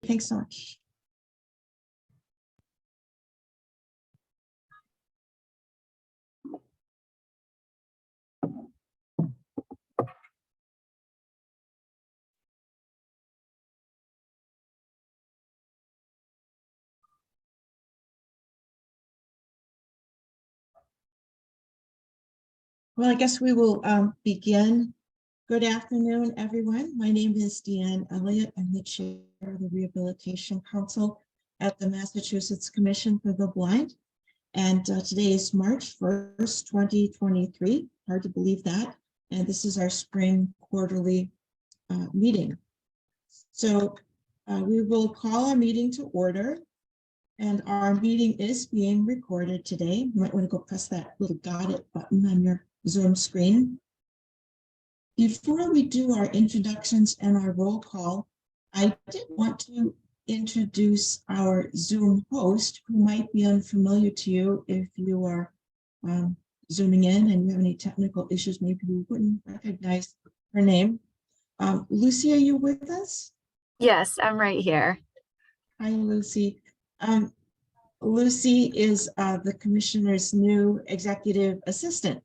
Thanks so much. Well, I guess we will begin. Good afternoon, everyone. My name is Deanne Elliott. I'm the chair of the Rehabilitation Council at the Massachusetts Commission for the Blind. And today is March 1st, 2023. Hard to believe that. And this is our spring quarterly meeting. So we will call our meeting to order. And our meeting is being recorded today. You might want to go press that little got it button on your Zoom screen. Before we do our introductions and our roll call, I did want to introduce our Zoom host, who might be unfamiliar to you if you are Zooming in and you have any technical issues. Maybe you wouldn't recognize her name. Lucy, are you with us? Yes, I'm right here. Hi, Lucy. Lucy is the commissioner's new executive assistant.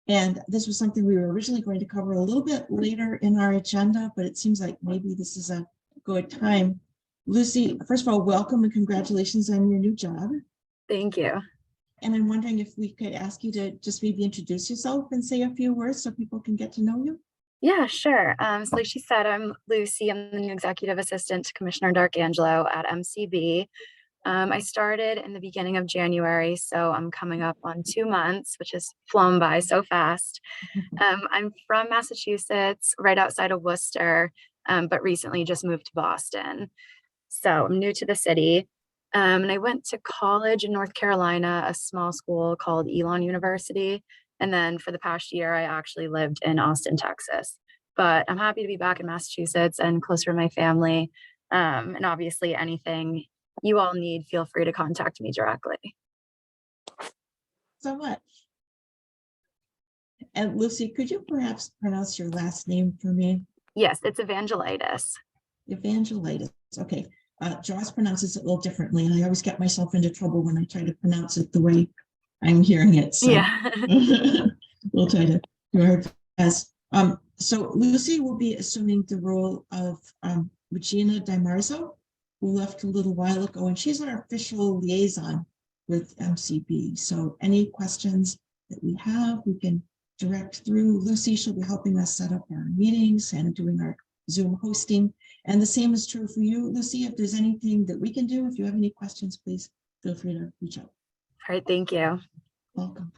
And this was something we were originally going to cover a little bit later in our agenda, but it seems like maybe this is a good time. Lucy, first of all, welcome and congratulations on your new job. Thank you. And I'm wondering if we could ask you to just maybe introduce yourself and say a few words so people can get to know you. Yeah, sure. So like she said, I'm Lucy. I'm the new executive assistant to Commissioner D'Arcangelo at MCB. I started in the beginning of January, so I'm coming up on 2 months, which has flown by so fast. I'm from Massachusetts, right outside of Worcester, but recently just moved to Boston. So I'm new to the city. And I went to college in North Carolina, a small school called Elon University. And then for the past year, I actually lived in Austin, Texas. But I'm happy to be back in Massachusetts and closer to my family. And obviously anything you all need, feel free to contact me directly. So much. And Lucy, could you perhaps pronounce your last name for me? Yes, it's Evangelitis. Evangelitis. Okay. Joss pronounces it a little differently, and I always get myself into trouble when I try to pronounce it the way I'm hearing it. So yeah. we'll try to do our best. So Lucy will be assuming the role of Regina DiMarzo, who left a little while ago, and she's our official liaison with MCB. So any questions that we have, we can direct through Lucy. She'll be helping us set up our meetings and doing our Zoom hosting. And the same is true for you, Lucy. If there's anything that we can do, if you have any questions, please feel free to reach out. All right, thank you. Welcome.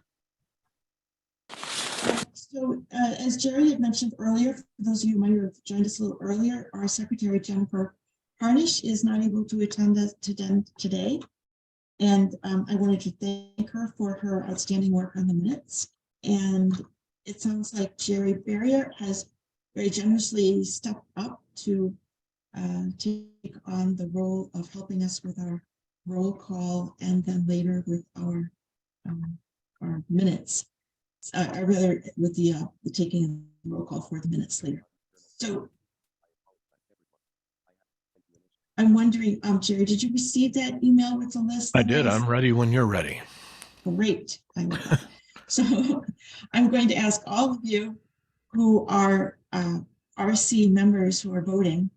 So as Jerry had mentioned earlier, for those of you who might have joined us a little earlier, our secretary, Jennifer Harnish, is not able to attend today. And I wanted to thank her for her outstanding work on the minutes. And it sounds like Jerry Barrier has very generously stepped up to take on the role of helping us with our roll call and then later with our minutes, or rather with the taking the roll call for the minutes later. So I'm wondering, Jerry, did you receive that email with the list? I did. I'm ready when you're ready. Great. I love that. So I'm going to ask all of you who are RC members who are voting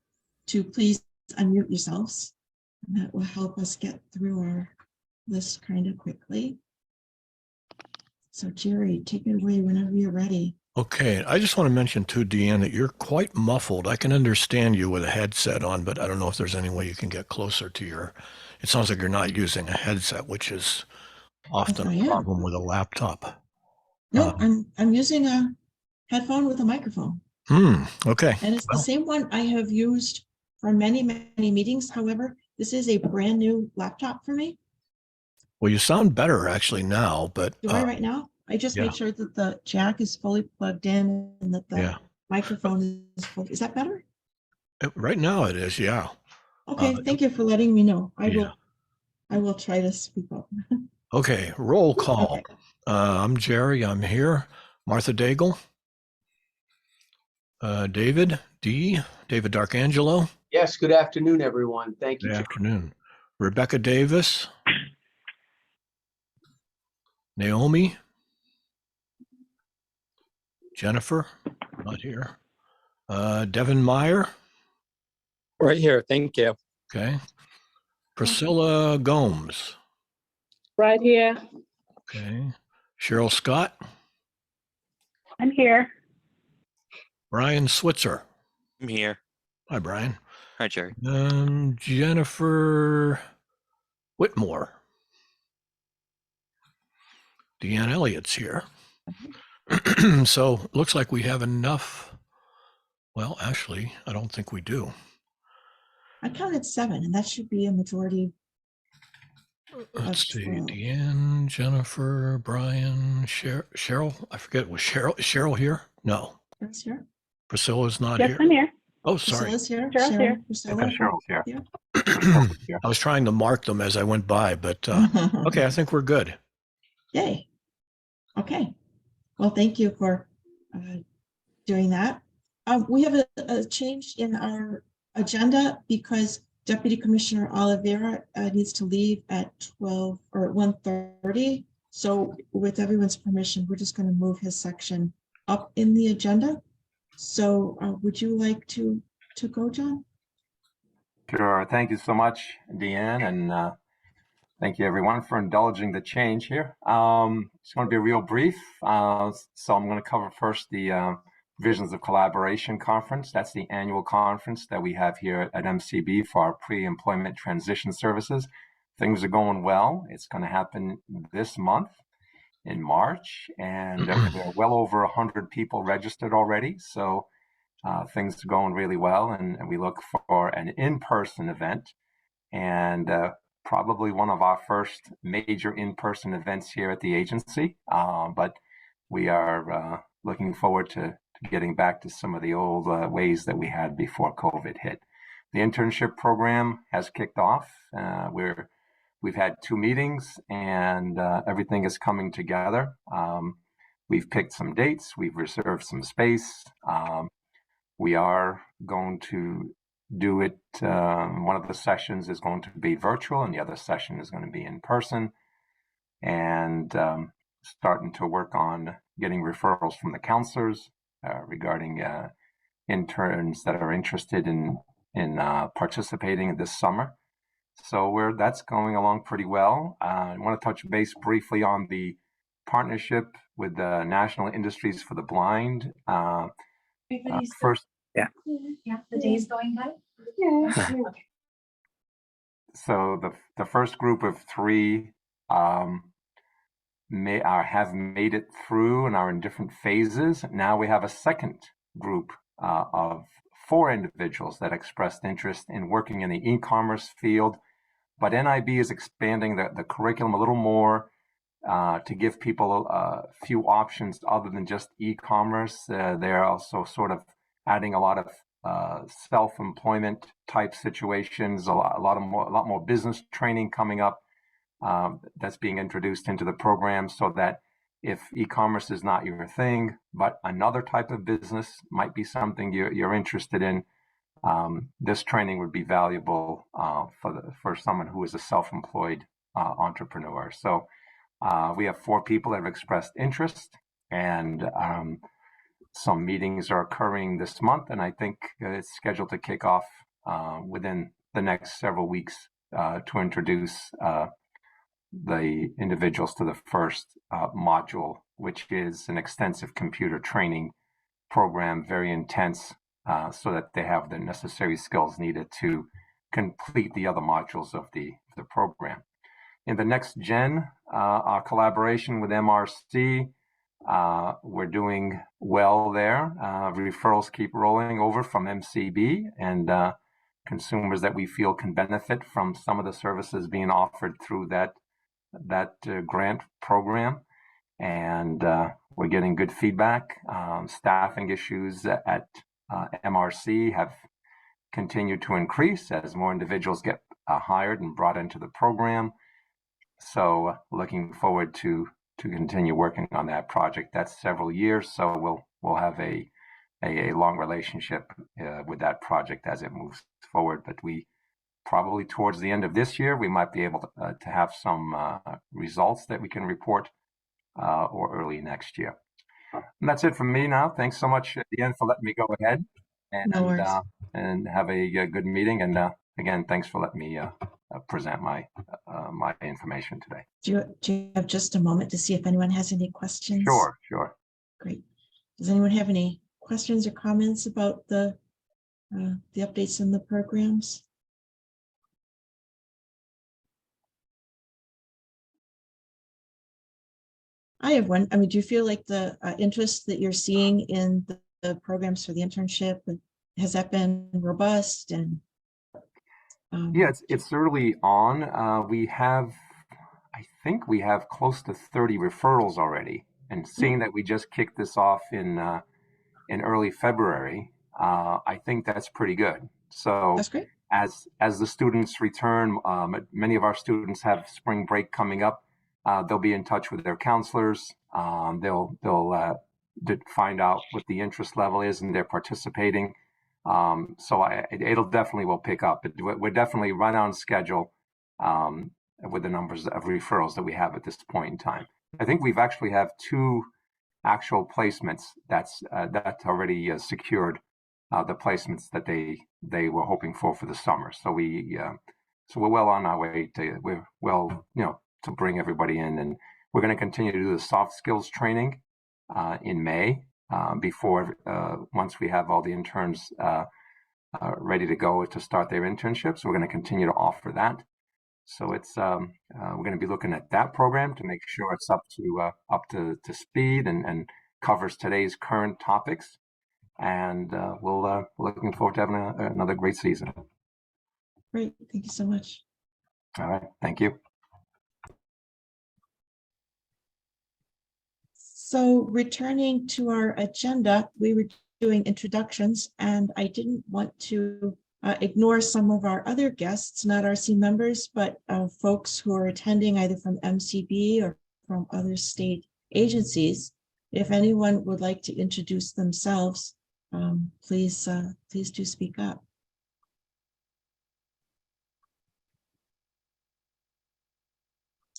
to please unmute yourselves. And that will help us get through our list kind of quickly. So Jerry, take it away whenever you're ready. Okay. I just want to mention too, Deanne, that you're quite muffled. I can understand you with a headset on, but I don't know if there's any way you can get closer to your, it sounds like you're not using a headset, which is often a problem with a laptop. No, I'm using a headphone with a microphone. Okay. And it's the same one I have used for many, many meetings. However, this is a brand new laptop for me. Well, you sound better actually now, but do I right now? I just made sure that the jack is fully plugged in and that the microphone is full. Is that better? Right now it is, yeah. Okay, thank you for letting me know. I will try to speak up. Okay, roll call. Okay. I'm Jerry, I'm here. Martha Daigle. David D'Arcangelo. Yes, good afternoon, everyone. Thank you. Good afternoon. Rebecca Davis. Naomi. Jennifer, not here. Devin Meyer. Right here. Thank you. Okay. Priscilla Gomes. Right here. Okay. Cheryl Scott. I'm here. Brian Switzer. I'm here. Hi, Brian. Hi, Jerry. Jennifer Whitmore. Deanne Elliott's here. So looks like we have enough. Well, actually, I don't think we do. I counted 7, and that should be a majority. Let's see. 12. Deanne, Jennifer, Brian, Cheryl. I forget. Was Cheryl here? No. Cheryl's here. Priscilla's not Yes, here. I'm here. Oh, sorry. Priscilla's here. Cheryl's Cheryl, here. Priscilla. Cheryl's here. I was trying to mark them as I went by, but okay, I think we're good. Yay. Okay. Well, thank you for doing that. We have a change in our agenda because Deputy Commissioner Oliveira needs to leave at 12 or 1:30. So with everyone's permission, we're just going to move his section up in the agenda. So would you like to go, John? Sure. Thank you so much, Deanne, and thank you everyone for indulging the change here. Just going to be real brief. So I'm going to cover first the Visions of Collaboration Conference. That's the annual conference that we have here at MCB for our pre-employment transition services. Things are going well. It's going to happen this month in March, and there are well over 100 people registered already. So things are going really well, and we look for an in-person event, and probably one of our first major in-person events here at the agency. But we are looking forward to getting back to some of the old ways that we had before COVID hit. The internship program has kicked off. We've had 2 meetings, and everything is coming together. We've picked some dates. We've reserved some space. We are going to do it. One of the sessions is going to be virtual, and the other session is going to be in person. And starting to work on getting referrals from the counselors regarding interns that are interested in participating this summer. So that's going along pretty well. I want to touch base briefly on the partnership with the National Industries for the Blind. First, yeah, the day's going good. Yeah. Okay. So the first group of 3 have made it through and are in different phases. Now we have a second group of 4 individuals that expressed interest in working in the e-commerce field, but NIB is expanding the curriculum a little more to give people a few options other than just e-commerce. They're also sort of adding a lot of self-employment type situations, a lot more business training coming up that's being introduced into the program, so that if e-commerce is not your thing, but another type of business might be something you're interested in, this training would be valuable for someone who is a self-employed entrepreneur. So we have 4 people that have expressed interest, and some meetings are occurring this month, and I think it's scheduled to kick off within the next several weeks to introduce the individuals to the first module, which is an extensive computer training program, very intense, so that they have the necessary skills needed to complete the other modules of the program. In the next gen, our collaboration with MRC, we're doing well there. Referrals keep rolling over from MCB, and consumers that we feel can benefit from some of the services being offered through that grant program. And we're getting good feedback. Staffing issues at MRC have continued to increase as more individuals get hired and brought into the program. So looking forward to continue working on that project. That's several years, so we'll have a long relationship with that project as it moves forward. But we probably towards the end of this year, we might be able to have some results that we can report or early next year. And that's it from me now. Thanks so much, Deanne, for letting me go ahead No worries. and have a good meeting. And again, thanks for letting me present my my information today. Do you have just a moment to see if anyone has any questions? Sure. Great. Does anyone have any questions or comments about the updates in the programs? I have one. I mean, do you feel like the interest that you're seeing in the programs for the internship, has that been robust? And yeah, it's early on. We have, I think we have close to 30 referrals already. And seeing that we just kicked this off in early February, I think that's pretty good. So that's great. As the students return, many of our students have spring break coming up. They'll be in touch with their counselors. They'll find out what the interest level is, and they're participating. So it'll definitely will pick up. We're definitely right on schedule with the numbers of referrals that we have at this point in time. I think we've actually have 2 actual placements that's already secured the placements that they were hoping for the summer. So we're well on our way to bring everybody in, and we're going to continue to do the soft skills training in May before once we have all the interns ready to go to start their internships. We're going to continue to offer that. So it's we're going to be looking at that program to make sure it's up to speed and covers today's current topics. And we're looking forward to having another great season. Great. Thank you so much. All right. Thank you. So returning to our agenda, we were doing introductions, and I didn't want to ignore some of our other guests, not RC members, but folks who are attending either from MCB or from other state agencies. If anyone would like to introduce themselves, please do speak up.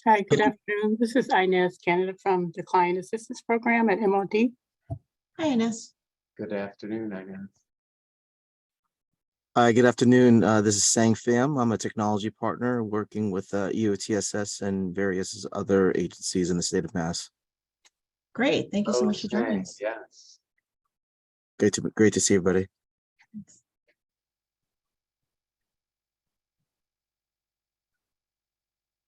Hi, good afternoon. This is Inez Canada from the Client Assistance Program at MOD. Hi, Ines. Good afternoon, Inez. Hi, good afternoon. This is Sang Pham. I'm a technology partner working with EOTSS and various other agencies in the state of Mass. Great. Thank you so much for joining us. Yes. Great to see everybody. Thanks.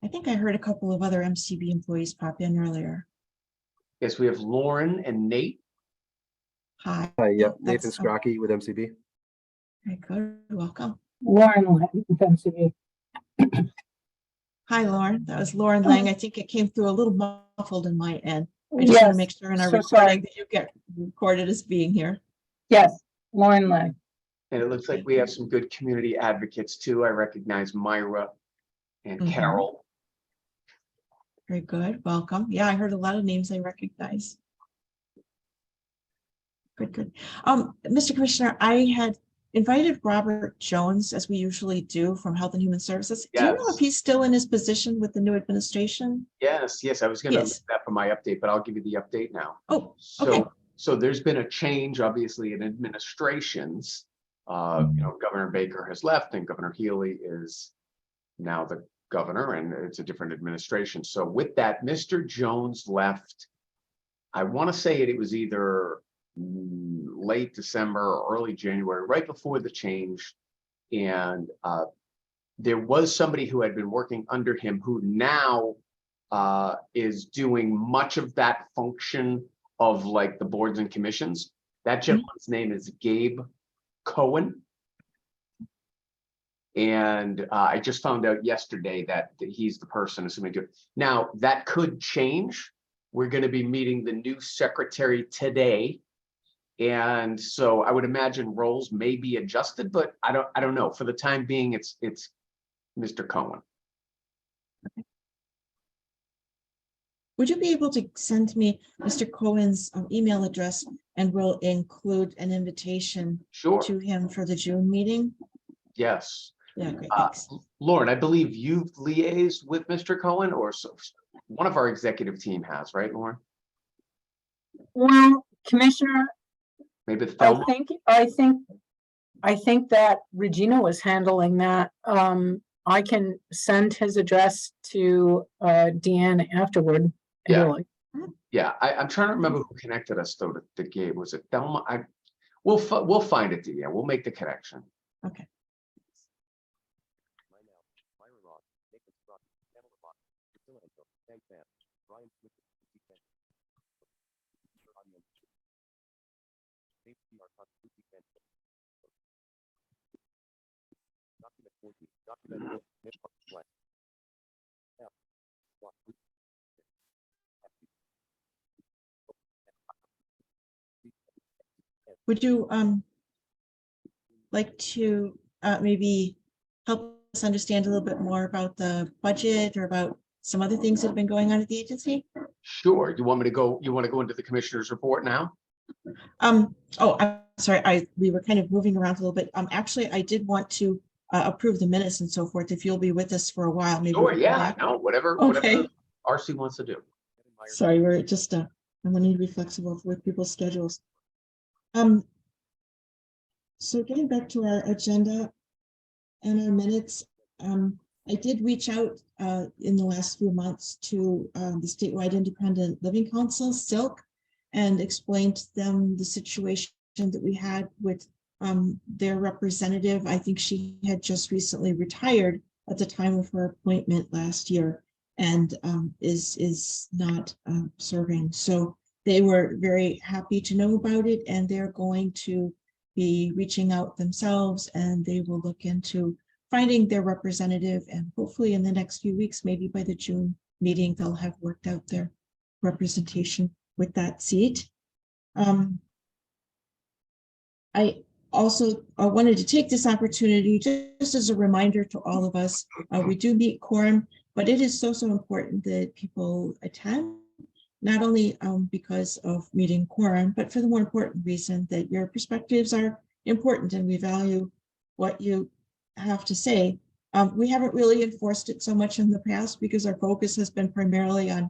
I think I heard a couple of other MCB employees pop in earlier. Yes, we have Lauren and Nate. Hi. Hi, yep, That's- Nathan Strachey with MCB. Very good. Welcome. Lauren Lang with MCB. Hi, Lauren. That was Lauren Lang. I think it came through a little muffled in my end. I just want Yes, to make sure in our so recording sorry. that you get recorded as being here. Yes, Lauren Lang. And it looks like we have some good community advocates too. I recognize Myra and Mhm. Carol. Very good. Welcome. Yeah, I heard a lot of names I recognize. Good. Mr. Commissioner, I had invited Robert Jones, as we usually do, from Health and Human Services. Do you know Yes. if he's still in his position with the new administration? Yes, I was going to Yes. leave that for my update, but I'll give you the update now. Oh, okay. So there's been a change, obviously, in administrations. Governor Baker has left and Governor Healy is now the governor, and it's a different administration. So with that, Mr. Jones left, I want to say it was either late December or early January, right before the change. And there was somebody who had been working under him who now is doing much of that function of like the boards and commissions. That gentleman's name is Gabe Cohen. And I just found out yesterday that he's the person assuming to. Now that could change. We're going to be meeting the new secretary today. And so I would imagine roles may be adjusted, but I don't know. For the time being, it's Mr. Cohen. would you be able to send me Mr. Cohen's email address, and we'll include an invitation Sure, to him for the June meeting? yes. Yeah, great, thanks. Lauren, I believe you've liaised with Mr. Cohen, or one of our executive team has, right, Lauren? Well, Commissioner, Maybe Thelma? I think that Regina was handling that. I can send his address to Deanne afterward. Yeah. Really. Yeah, I'm trying to remember who connected us though to Gabe. Was it Thelma? We'll find it, Deanne. We'll make the connection. Okay. Would you like to maybe help us understand a little bit more about the budget or about some other things that have been going on at the agency? Sure. You want to go into the commissioner's report now? Oh, I'm sorry. We were kind of moving around a little bit. Actually, I did want to approve the minutes and so forth. If you'll be with us for a while, maybe. Sure, we'll come yeah, back. no, whatever Okay. RC wants to do. Sorry, we're just I'm gonna need to be flexible with people's schedules. So getting back to our agenda and our minutes, I did reach out in the last few months to the Statewide Independent Living Council, SILC, and explained to them the situation that we had with their representative. I think she had just recently retired at the time of her appointment last year, and is not serving. So they were very happy to know about it, and they're going to be reaching out themselves, and they will look into finding their representative, and hopefully in the next few weeks, maybe by the June meeting, they'll have worked out their representation with that seat. I also wanted to take this opportunity just as a reminder to all of us, we do meet quorum, but it is so important that people attend, not only because of meeting quorum, but for the more important reason that your perspectives are important and we value what you have to say. We haven't really enforced it so much in the past because our focus has been primarily on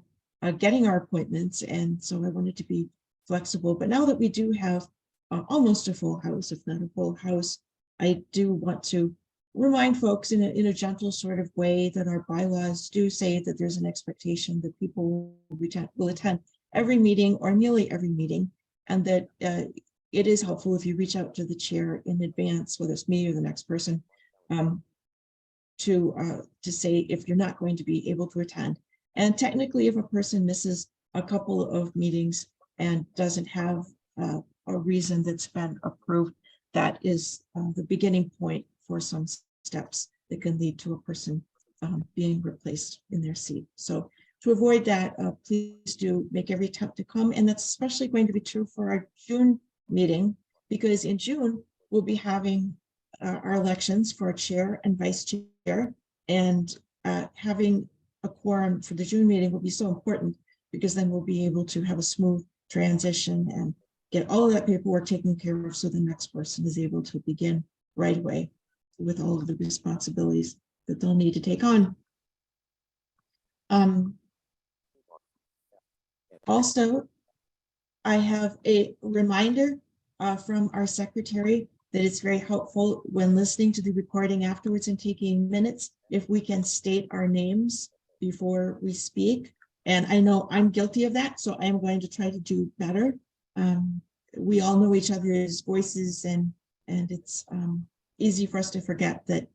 getting our appointments, and so I wanted to be flexible. But now that we do have almost a full house, if not a full house, I do want to remind folks in a gentle sort of way that our bylaws do say that there's an expectation that people will attend every meeting or nearly every meeting, and that it is helpful if you reach out to the chair in advance, whether it's me or the next person, to say if you're not going to be able to attend. And technically, if a person misses a couple of meetings and doesn't have a reason that's been approved, that is the beginning point for some steps that can lead to a person being replaced in their seat. So to avoid that, please do make every attempt to come. And that's especially going to be true for our June meeting, because in June, we'll be having our elections for chair and vice chair, and having a quorum for the June meeting will be so important, because then we'll be able to have a smooth transition and get all of that paperwork taken care of, so the next person is able to begin right away with all of the responsibilities that they'll need to take on. Also, I have a reminder from our secretary that it's very helpful when listening to the recording afterwards and taking minutes if we can state our names before we speak. And I know I'm guilty of that, so I'm going to try to do better. We all know each other's voices, and it's easy for us to forget that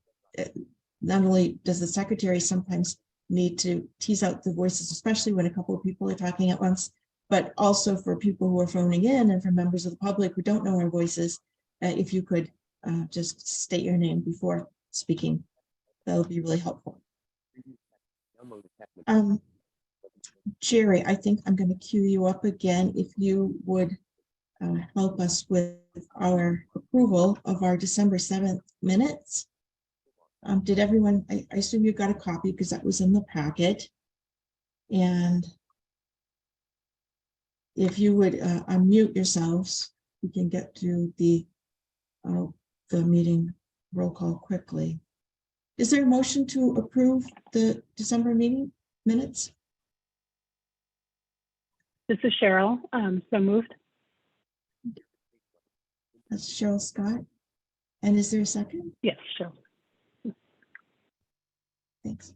not only does the secretary sometimes need to tease out the voices, especially when a couple of people are talking at once, but also for people who are phoning in and for members of the public who don't know our voices, if you could just state your name before speaking, that would be really helpful. Jerry, I think I'm going to queue you up again if you would help us with our approval of our December 7th minutes. Did everyone, I assume you got a copy because that was in the packet. And if you would unmute yourselves, we can get to the meeting roll call quickly. Is there a motion to approve the December meeting minutes? This is Cheryl. So moved. That's Cheryl Scott. And is there a second? Yes, Cheryl. Thanks.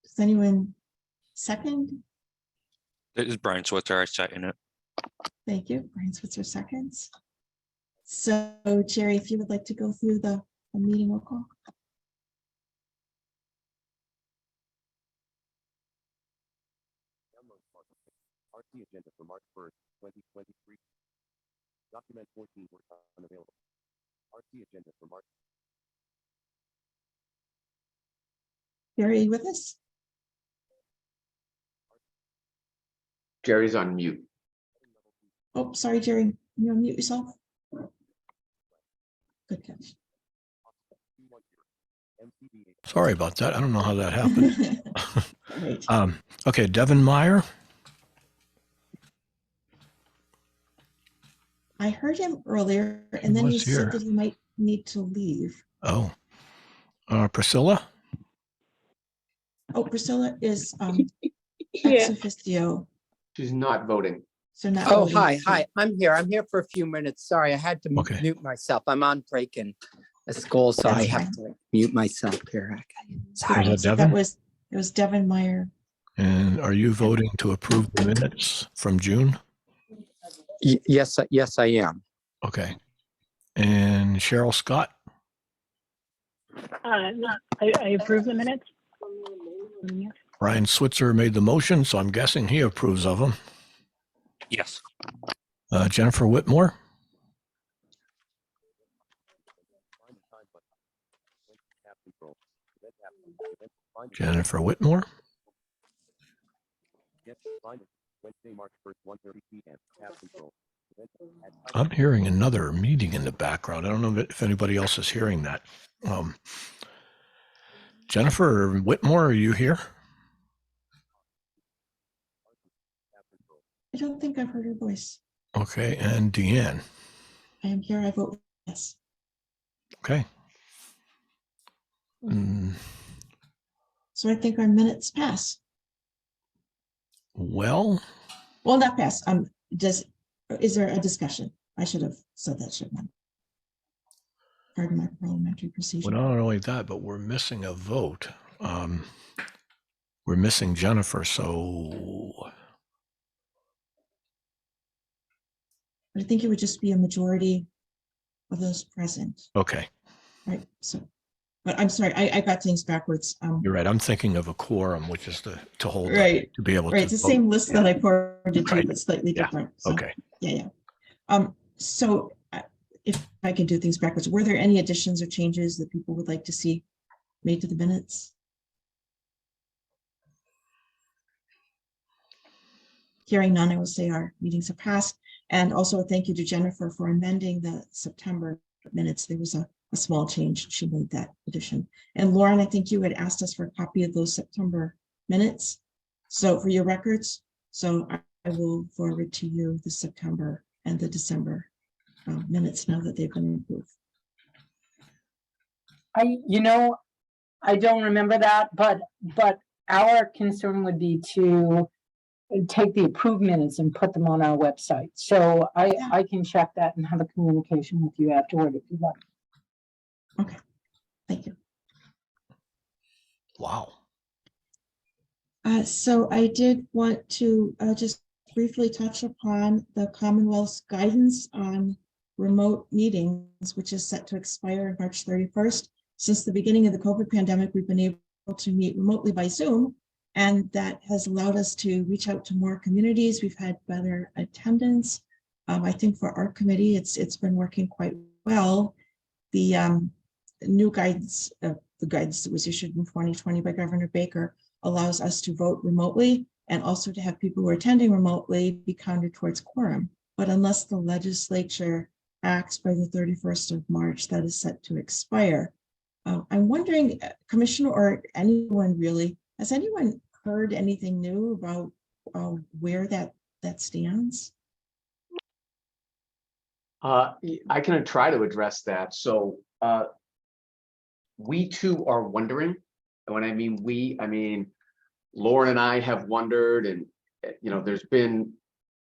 Does anyone second? This is Brian Switzer. I second it. Thank you. Brian Switzer seconds. So Jerry, if you would like to go through the meeting roll call. RT agenda for March 1st, 2023. Document 14 were unavailable. RT agenda for March. Jerry, are you with us? Jerry's on mute. Oh, sorry, Jerry. You unmute yourself. Good catch. Sorry about that. I don't know how that happened. Right. Okay, Devin Meyer. I heard him earlier, and then he said that he might need to leave. Oh, Priscilla. Oh, Priscilla is Yeah. ex officio, She's not voting. so not. Oh, voting, hi, so- hi. I'm here for a few minutes. Sorry, I had to Okay. mute myself. I'm on break in a school, so I That's have fine. to mute myself here. Was Sorry. that So Devin? it was Devin Meyer. And are you voting to approve the minutes from June? Yes, I am. Okay. And Cheryl Scott. I approve the minutes. Yes. Brian Switzer made the motion, so I'm guessing he approves of them. Yes. Jennifer Whitmore. Jennifer Whitmore. Wednesday, March 1st, 1:30 p.m. Tab control. I'm hearing another meeting in the background. I don't know if anybody else is hearing that. Jennifer Whitmore, are you here? I don't think I've heard her voice. Okay, and Deanne. I am here. I vote yes. Okay. So I think our minutes pass. Well, Not pass. Is there a discussion? I should have said that, shouldn't I? Pardon my parliamentary procedure. well, not only that, but we're missing a vote. We're missing Jennifer, so I think it would just be a majority of those present, okay. right? So, but I'm sorry, I got things backwards. You're right. I'm thinking of a quorum, which is to hold Right. to be able Right, to it's the vote. same list that I forwarded to, Right. but slightly Yeah. different. So, Okay. Yeah. So if I can do things backwards, were there any additions or changes that people would like to see made to the minutes? Hearing none, I will say our meetings have passed. And also a thank you to Jennifer for amending the September minutes. There was a small change. She made that addition. And Lauren, I think you had asked us for a copy of those September minutes. So for your records, so I will forward to you the September and the December minutes now that they've been approved. I don't remember that, but our concern would be to take the approved minutes and put them on our website. So I can check that and have a communication with you afterward if you'd like. Okay, thank you. Wow. So I did want to just briefly touch upon the Commonwealth's guidance on remote meetings, which is set to expire March 31st. Since the beginning of the COVID pandemic, we've been able to meet remotely by Zoom, and that has allowed us to reach out to more communities. We've had better attendance. I think for our committee, it's been working quite well. The new guidance, the guidance that was issued in 2020 by Governor Baker, allows us to vote remotely and also to have people who are attending remotely be counted towards quorum. But unless the legislature acts by the 31st of March, that is set to expire. I'm wondering, Commissioner, or anyone really, Has anyone heard anything new about where that stands? I can try to address that. So we too are wondering. And when I mean we, I mean Lauren and I have wondered, and there's been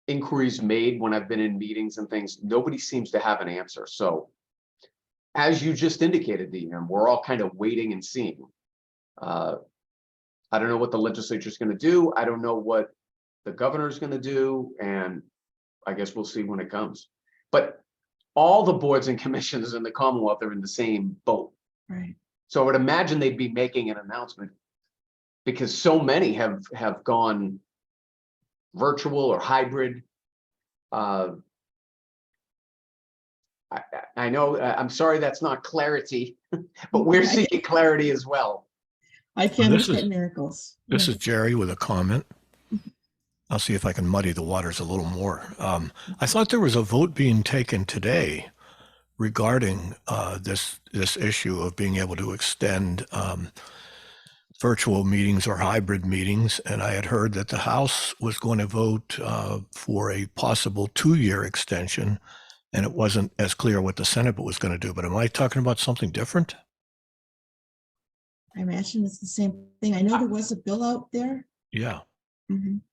inquiries made when I've been in meetings and things. Nobody seems to have an answer. So as you just indicated, Dean, we're all kind of waiting and seeing. I don't know what the legislature is going to do. I don't know what the governor is going to do. And I guess we'll see when it comes. But all the boards and commissions in the Commonwealth are in the same boat. Right. So I would imagine they'd be making an announcement because so many have gone virtual or hybrid. I know, I'm sorry that's not clarity, but we're seeking clarity as well. I can't expect miracles. This is Jerry with a comment. I'll see if I can muddy the waters a little more. I thought there was a vote being taken today regarding this issue of being able to extend virtual meetings or hybrid meetings. And I had heard that the House was going to vote for a possible 2-year extension, and it wasn't as clear what the Senate was going to do. But am I talking about something different? I imagine it's the same thing. I know there was a bill out there. Yeah.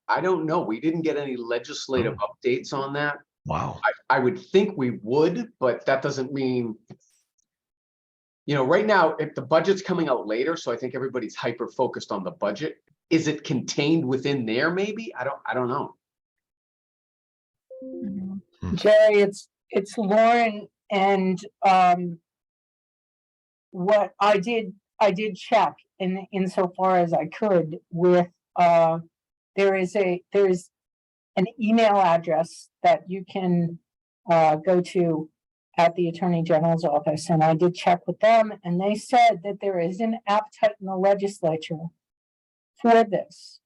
I don't know. We didn't get any legislative updates on that. Wow. I would think we would, but that doesn't mean, right now, if the budget's coming out later, so I think everybody's hyper focused on the budget. Is it contained within there? Maybe I don't know. Jerry, it's Lauren, and what I did check in insofar as I could with there's an email address that you can go to at the Attorney General's office, and I did check with them, and they said that there is an appetite in the legislature for this,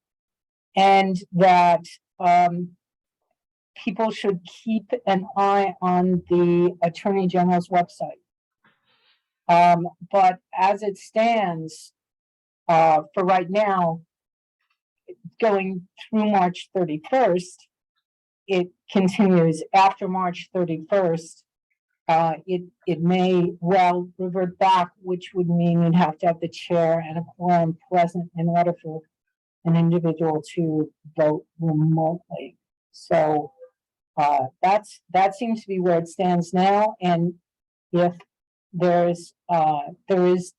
and that people should keep an eye on the Attorney General's website. But as it stands, for right now, going through March 31st, it continues after March 31st. It may well revert back, which would mean you'd have to have the chair and a quorum present in order for an individual to vote remotely. So that seems to be where it stands now. And if there is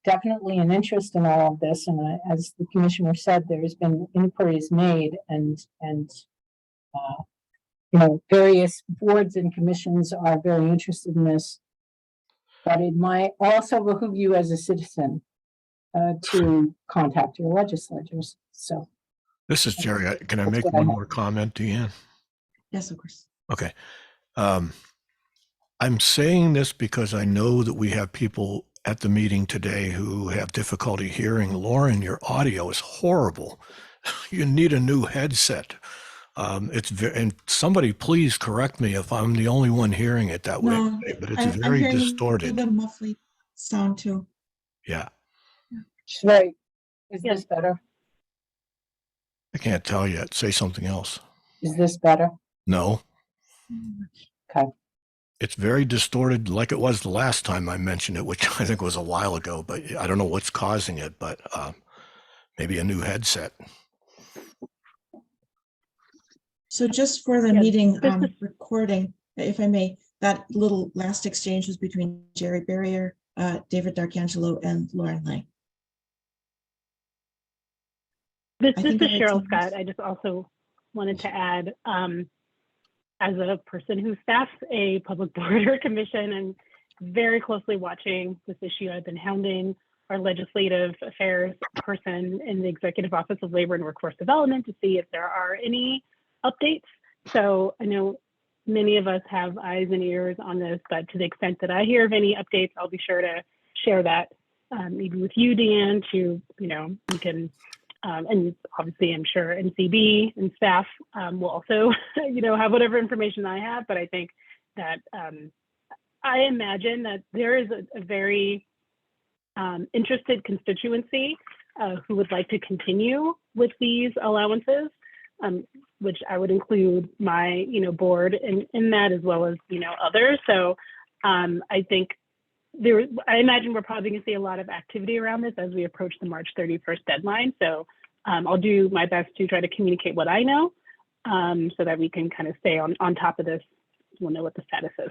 definitely an interest in all of this, and as the commissioner said, there's been inquiries made, and various boards and commissions are very interested in this. But it might also behoove you as a citizen to contact your legislators. So this is Jerry. Can I make one more comment, Deanne? Yes, of course. Okay. I'm saying this because I know that we have people at the meeting today who have difficulty hearing. Lauren, your audio is horrible. You need a new headset. And somebody please correct me if I'm the only one hearing it that way, but it's very distorted. A little bit muffly sound too. Yeah. Right. Is this better? I can't tell yet. Say something else. Is this better? No. Okay. It's very distorted like it was the last time I mentioned it, which I think was a while ago, but I don't know what's causing it, but maybe a new headset. So just for the meeting recording, if I may, that little last exchange was between Jerry Barrier, David D'Arcangelo, and Lauren Lang. This is Cheryl Scott. I just also wanted to add, as a person who staffs a public board or commission and very closely watching this issue, I've been hounding our legislative affairs person in the Executive Office of Labor and Workforce Development to see if there are any updates. So I know many of us have eyes and ears on this, but to the extent that I hear of any updates, I'll be sure to share that maybe with you, Deanne, to, you can, and obviously I'm sure MCB and staff will also, have whatever information I have, but I think that I imagine that there is a very interested constituency who would like to continue with these allowances, which I would include my, board in that, as well as, others. So I think I imagine we're probably going to see a lot of activity around this as we approach the March 31st deadline. So I'll do my best to try to communicate what I know, so that we can kind of stay on top of this. We'll know what the status is.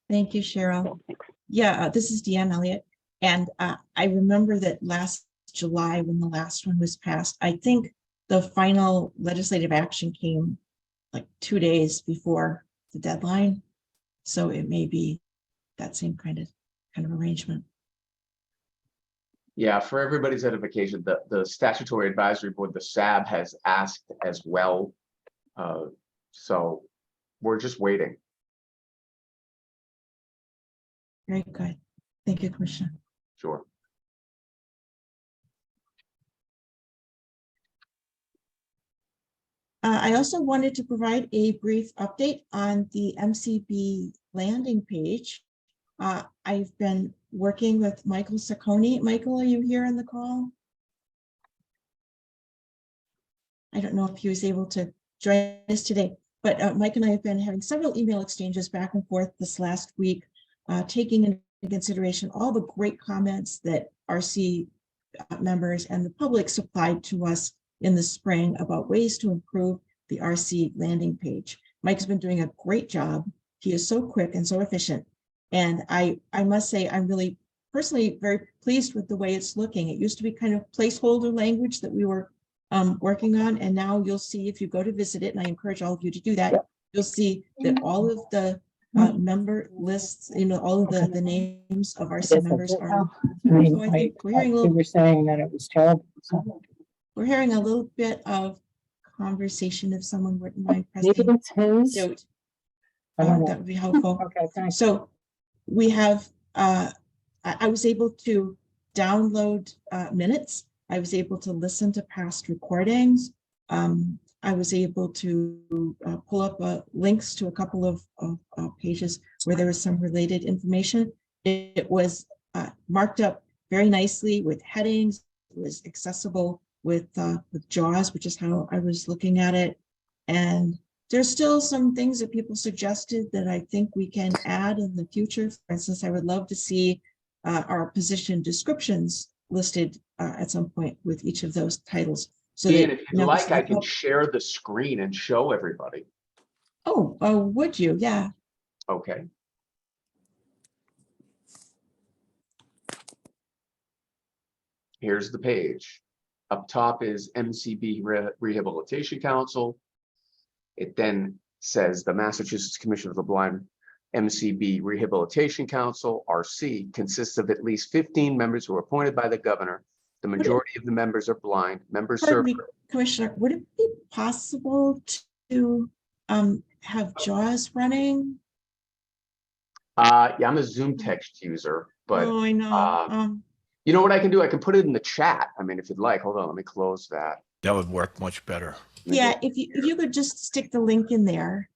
Thank you, Cheryl. So, thanks. Yeah, this is Deanne Elliott. And I remember that last July, when the last one was passed, I think the final legislative action came like 2 days before the deadline. So it may be that same kind of arrangement. Yeah, for everybody's edification, the Statutory Advisory Board, the SAB, has asked as well. So we're just waiting. Very good. Thank you, Commissioner. Sure. I also wanted to provide a brief update on the MCB landing page. I've been working with Michael Sacconi. Michael, are you here on the call? I don't know if he was able to join us today, but Mike and I have been having several email exchanges back and forth this last week, taking into consideration all the great comments that RC members and the public supplied to us in the spring about ways to improve the RC landing page. Mike's been doing a great job. He is so quick and so efficient. And I must say, I'm really personally very pleased with the way it's looking. It used to be kind of placeholder language that we were working on. And now you'll see, if you go to visit it, and I encourage all of you to do that, you'll see that all of the member lists, all of the names of RC members are. So I think we're hearing a little. You were saying that it was terrible. We're hearing a little bit of conversation. If someone wouldn't mind pressing. Maybe it's his. Note. I don't know. That would be helpful. Okay, thanks. So we have, I was able to download minutes. I was able to listen to past recordings. I was able to pull up links to a couple of pages where there was some related information. It was marked up very nicely with headings. It was accessible with JAWS, which is how I was looking at it. And there's still some things that people suggested that I think we can add in the future. For instance, I would love to see our position descriptions listed at some point with each of those titles. So Ian, that, if you'd like, I can share the screen and show everybody. Oh, would you? Yeah. Okay. Here's the page. Up top is MCB Rehabilitation Council. It then says the Massachusetts Commission of the Blind MCB Rehabilitation Council, RC, consists of at least 15 members who are appointed by the governor. The majority of the members are blind. Members serve. Commissioner, would it be possible to have JAWS running? Yeah, I'm a Zoom text user, but oh, I know. You know what I can do? I can put it in the chat. I mean, if you'd like, hold on, let me close that. That would work much better. Yeah, if you could just stick the link in there.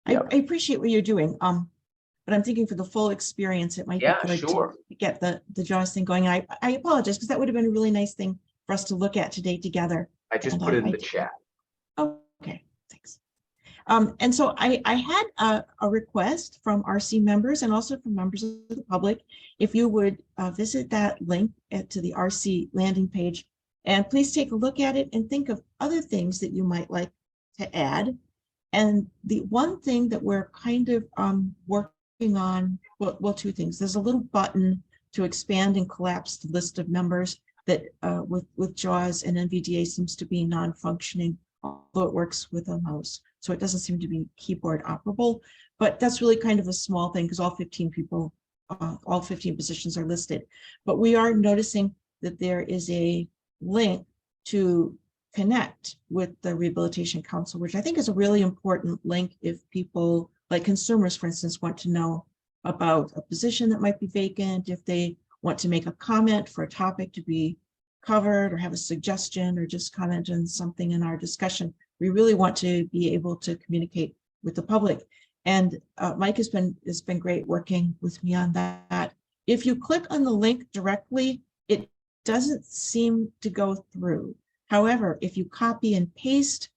Yep. I appreciate what you're doing. But I'm thinking for the full experience, it might be good to get the JAWS thing going. I apologize, because that would have been a really nice thing for us to look at today together. I just put it in the chat. Oh, okay, thanks. And so I had a request from RC members and also from members of the public, if you would visit that link to the RC landing page, and please take a look at it and think of other things that you might like to add. And the one thing that we're kind of working on, well, two things. There's a little button to expand and collapse the list of members that with JAWS and NVDA seems to be non-functioning, although it works with a mouse. So it doesn't seem to be keyboard operable, but that's really kind of a small thing because all 15 people, all 15 positions are listed. But we are noticing that there is a link to connect with the Rehabilitation Council, which I think is a really important link if people, like consumers, for instance, want to know about a position that might be vacant, if they want to make a comment for a topic to be covered or have a suggestion or just comment on something in our discussion. We really want to be able to communicate with the public. And Mike has been great working with me on that. If you click on the link directly doesn't seem to go through. However, if you copy and paste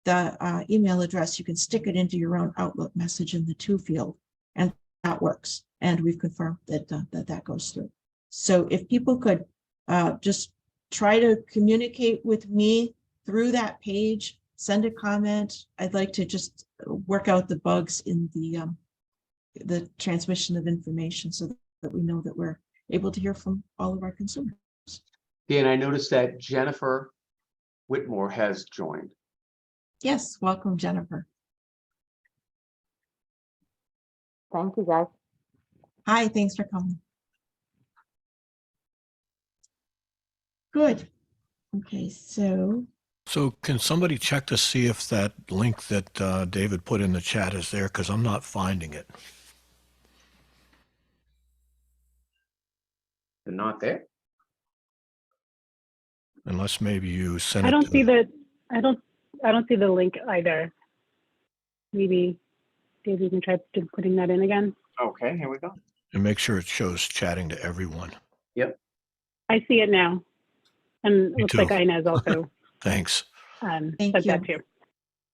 the email address, you can stick it into your own Outlook message in the to field, and that works. And we've confirmed that that goes through. So if people could just try to communicate with me through that page, send a comment. I'd like to just work out the bugs in the transmission of information so that we know that we're able to hear from all of our consumers. Dan, I noticed that Jennifer Whitmore has joined. Yes, welcome, Jennifer. Thank you, guys. Hi, thanks for coming. Good. Okay, so can somebody check to see if that link that David put in the chat is there? Because I'm not finding it. They're not there. Unless maybe you sent I it don't to see the I don't see the link either. Maybe Dave, you can try putting that in again. Okay, here we go. and make sure it shows chatting to everyone. Yep. I see it now. And it Me looks too. like Inez also Thanks. Thank said you. that too.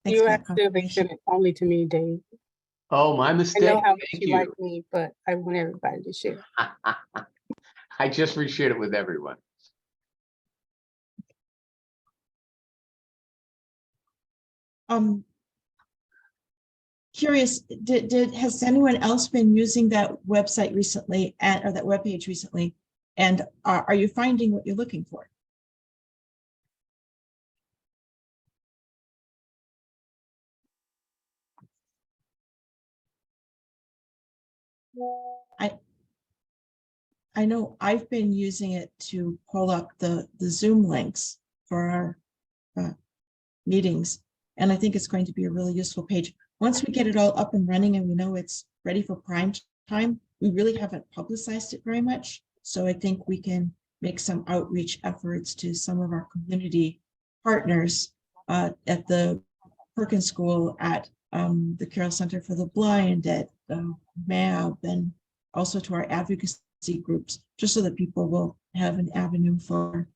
Thanks You for that accidentally confirmation. sent it only to me, Dave. Oh, my I mistake. know how much Thank you you. like me, but I want everybody to share. I just reshared it with everyone. Curious, has anyone else been using that website recently or that webpage recently? And are you finding what you're looking for? I know I've been using it to pull up the Zoom links for our meetings, and I think it's going to be a really useful page. Once we get it all up and running and we know it's ready for prime time, we really haven't publicized it very much. So I think we can make some outreach efforts to some of our community partners at the Perkins School, at the Carroll Center for the Blind, at MAB, and also to our advocacy groups, just so that people will have an avenue for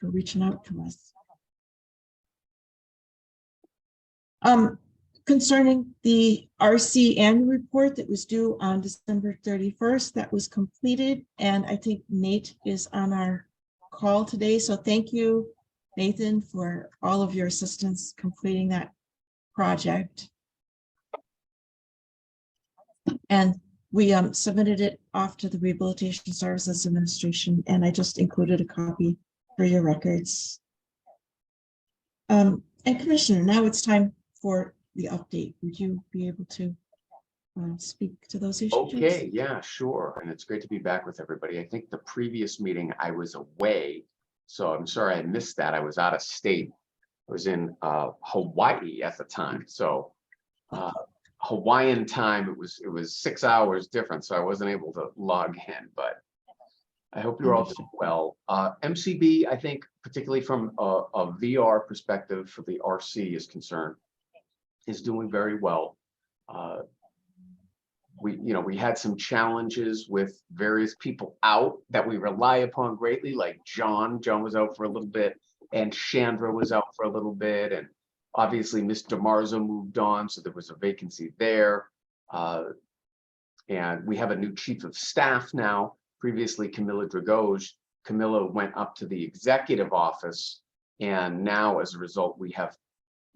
reaching out to us. Concerning the RC annual report that was due on December 31st, that was completed, and I think Nate is on our call today. So thank you, Nathan, for all of your assistance completing that project. And we submitted it off to the Rehabilitation Services Administration, and I just included a copy for your records. And Commissioner, now it's time for the update. Would you be able to speak to those issues? Okay, yeah, sure. And it's great to be back with everybody. I think the previous meeting I was away, so I'm sorry I missed that. I was out of state. I was in Hawaii at the time. So Hawaiian time, it was 6 hours different, so I wasn't able to log in, but I hope you're all doing well. MCB, I think, particularly from a VR perspective for the RC is concerned, is doing very well. We had some challenges with various people out that we rely upon greatly, like John. John was out for a little bit, and Chandra was out for a little bit, and obviously Mr. Marzo moved on, so there was a vacancy there. And we have a new chief of staff now. Previously, Camilla Dragoj. Camilla went up to the executive office, and now as a result, we have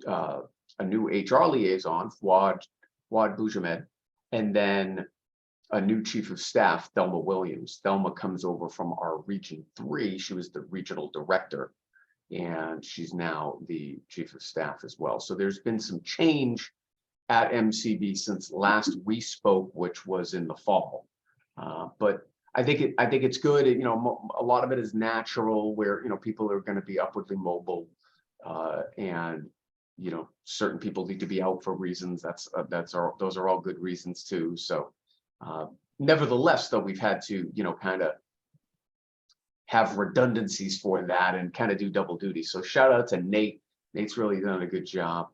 a new HR liaison, Fuad Bujamed, and then a new chief of staff, Thelma Williams. Thelma comes over from our Region 3. She was the regional director, and she's now the chief of staff as well. So there's been some change at MCB since last we spoke, which was in the fall. But I think it's good. A lot of it is natural, where people are going to be upwardly mobile, and certain people need to be out for reasons. Those are all good reasons too. So nevertheless, though, we've had to kind of have redundancies for that and kind of do double duty. So shout out to Nate. Nate's really done a good job,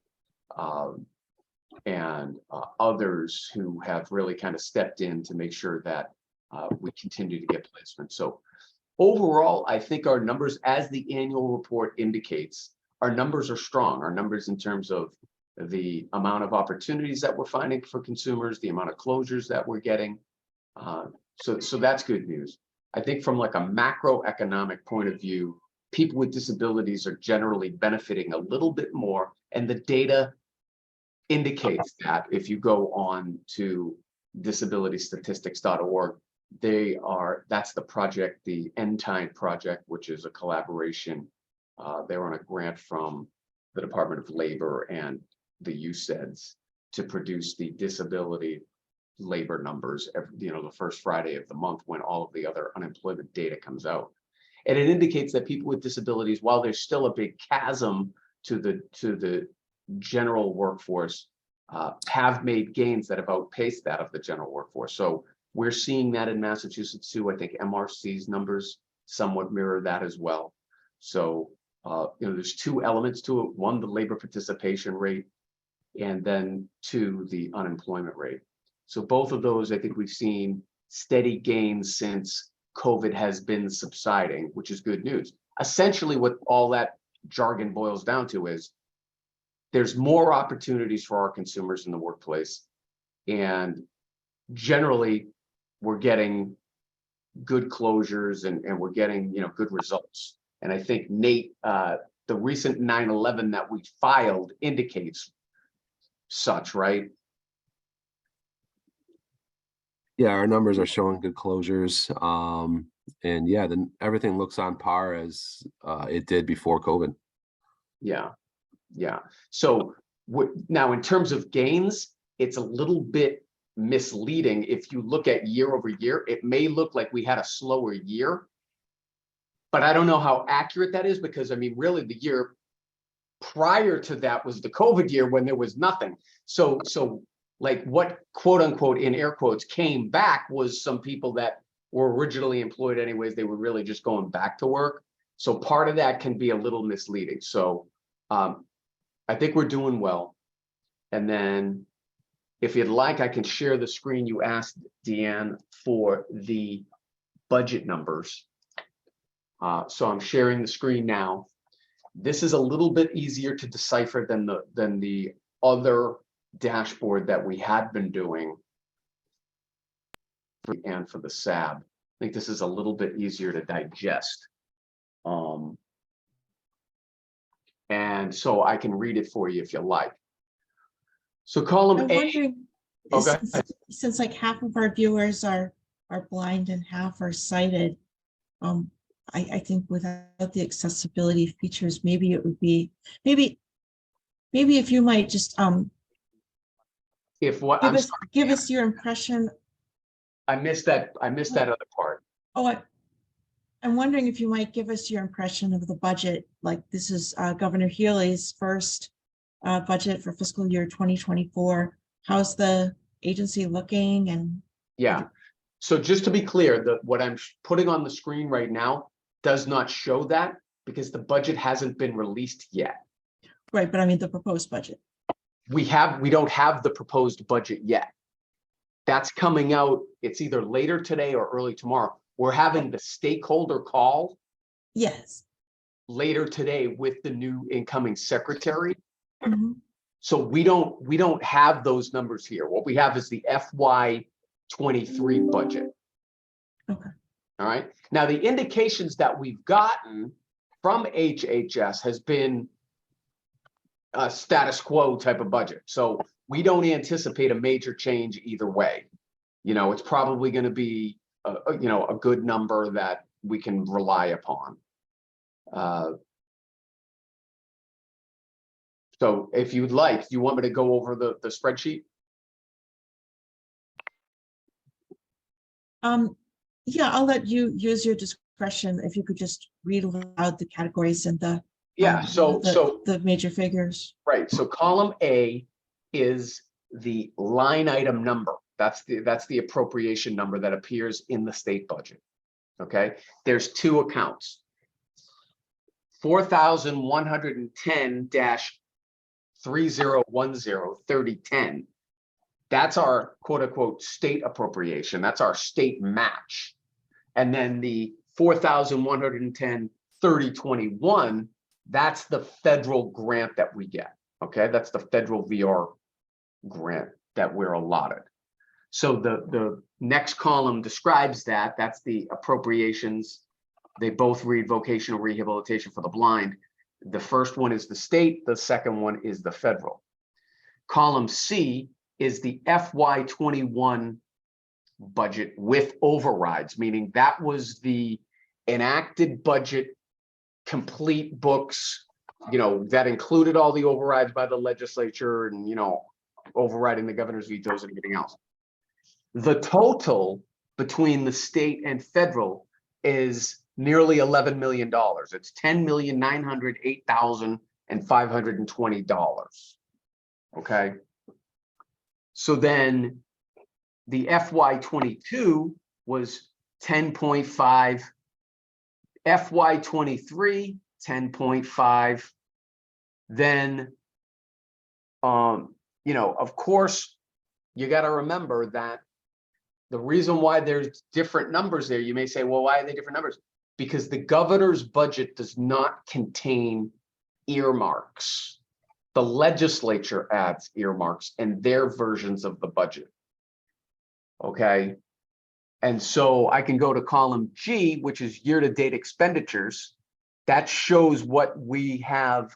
and others who have really kind of stepped in to make sure that we continue to get placement. So overall, I think our numbers, as the annual report indicates, our numbers are strong. Our numbers in terms of the amount of opportunities that we're finding for consumers, the amount of closures that we're getting. So that's good news. I think from like a macroeconomic point of view, people with disabilities are generally benefiting a little bit more, and the data indicates that. If you go on to disabilitystatistics.org, that's the project, the End Time Project, which is a collaboration. They're on a grant from the Department of Labor and the USEDS to produce the disability labor numbers the first Friday of the month, when all of the other unemployment data comes out. And it indicates that people with disabilities, while there's still a big chasm to the general workforce, have made gains that have outpaced that of the general workforce. So we're seeing that in Massachusetts too. I think MRC's numbers somewhat mirror that as well. So there's two elements to it. One, the labor participation rate, and then two, the unemployment rate. So both of those, I think we've seen steady gains since COVID has been subsiding, which is good news. Essentially, what all that jargon boils down to is there's more opportunities for our consumers in the workplace, and generally we're getting good closures and we're getting good results. And I think, Nate, the recent 9/11 that we filed indicates such, right? Yeah, our numbers are showing good closures. And yeah, then everything looks on par as it did before COVID. Yeah. So now in terms of gains, it's a little bit misleading. If you look at year over year, it may look like we had a slower year, but I don't know how accurate that is, because I mean, really the year prior to that was the COVID year when there was nothing. So like what quote unquote in air quotes came back was some people that were originally employed anyways. They were really just going back to work. So part of that can be a little misleading. So I think we're doing well. And then if you'd like, I can share the screen you asked, Deanne, for the budget numbers. So I'm sharing the screen now. This is a little bit easier to decipher than the other dashboard that we had been doing, and for the SAB. I think this is a little bit easier to digest. And so I can read it for you if you like. So column I'm A. wondering, Okay. since like half of our viewers are blind and half are sighted, I think without the accessibility features, maybe it would be maybe if you might just give us your impression. I missed that other part. Oh, I'm wondering if you might give us your impression of the budget. Like, this is Governor Healy's first budget for fiscal year 2024. How's the agency looking? And yeah, so just to be clear, what I'm putting on the screen right now does not show that, because the budget hasn't been released yet. Right, but I mean the proposed budget. We don't have the proposed budget yet. That's coming out. It's either later today or early tomorrow. We're having the stakeholder call. Yes. Later today with the new incoming secretary. Mm-hmm. So we don't have those numbers here. What we have is the FY23 budget. Okay. All right. Now the indications that we've gotten from HHS has been a status quo type of budget. So we don't anticipate a major change either way. It's probably going to be a good number that we can rely upon. So if you'd like, do you want me to go over the spreadsheet? Yeah, I'll let you use your discretion. If you could just read aloud the categories and the the major figures. Right. So column A is the line item number. That's the appropriation number that appears in the state budget. Okay. There's two accounts. 4,110-3010-3010. That's our quote unquote state appropriation. That's our state match. And then the 4,110, 3021, that's the federal grant that we get. Okay, that's the federal VR grant that we're allotted. So the next column describes that. That's the appropriations. They both read vocational rehabilitation for the blind. The first one is the state, the second one is the federal. Column C is the FY21 budget with overrides, meaning that was the enacted budget, complete books, that included all the overrides by the legislature and, overriding the governor's vetoes and everything else. The total between the state and federal is nearly $11 million. It's $10,908,520. Okay. So then the FY22 was 10.5, FY23, 10.5. Then, of course, you got to remember that the reason why there's different numbers there, you may say, well, why are they different numbers? Because the governor's budget does not contain earmarks. The legislature adds earmarks in their versions of the budget. Okay. And so I can go to column G, which is year-to-date expenditures. That shows what we have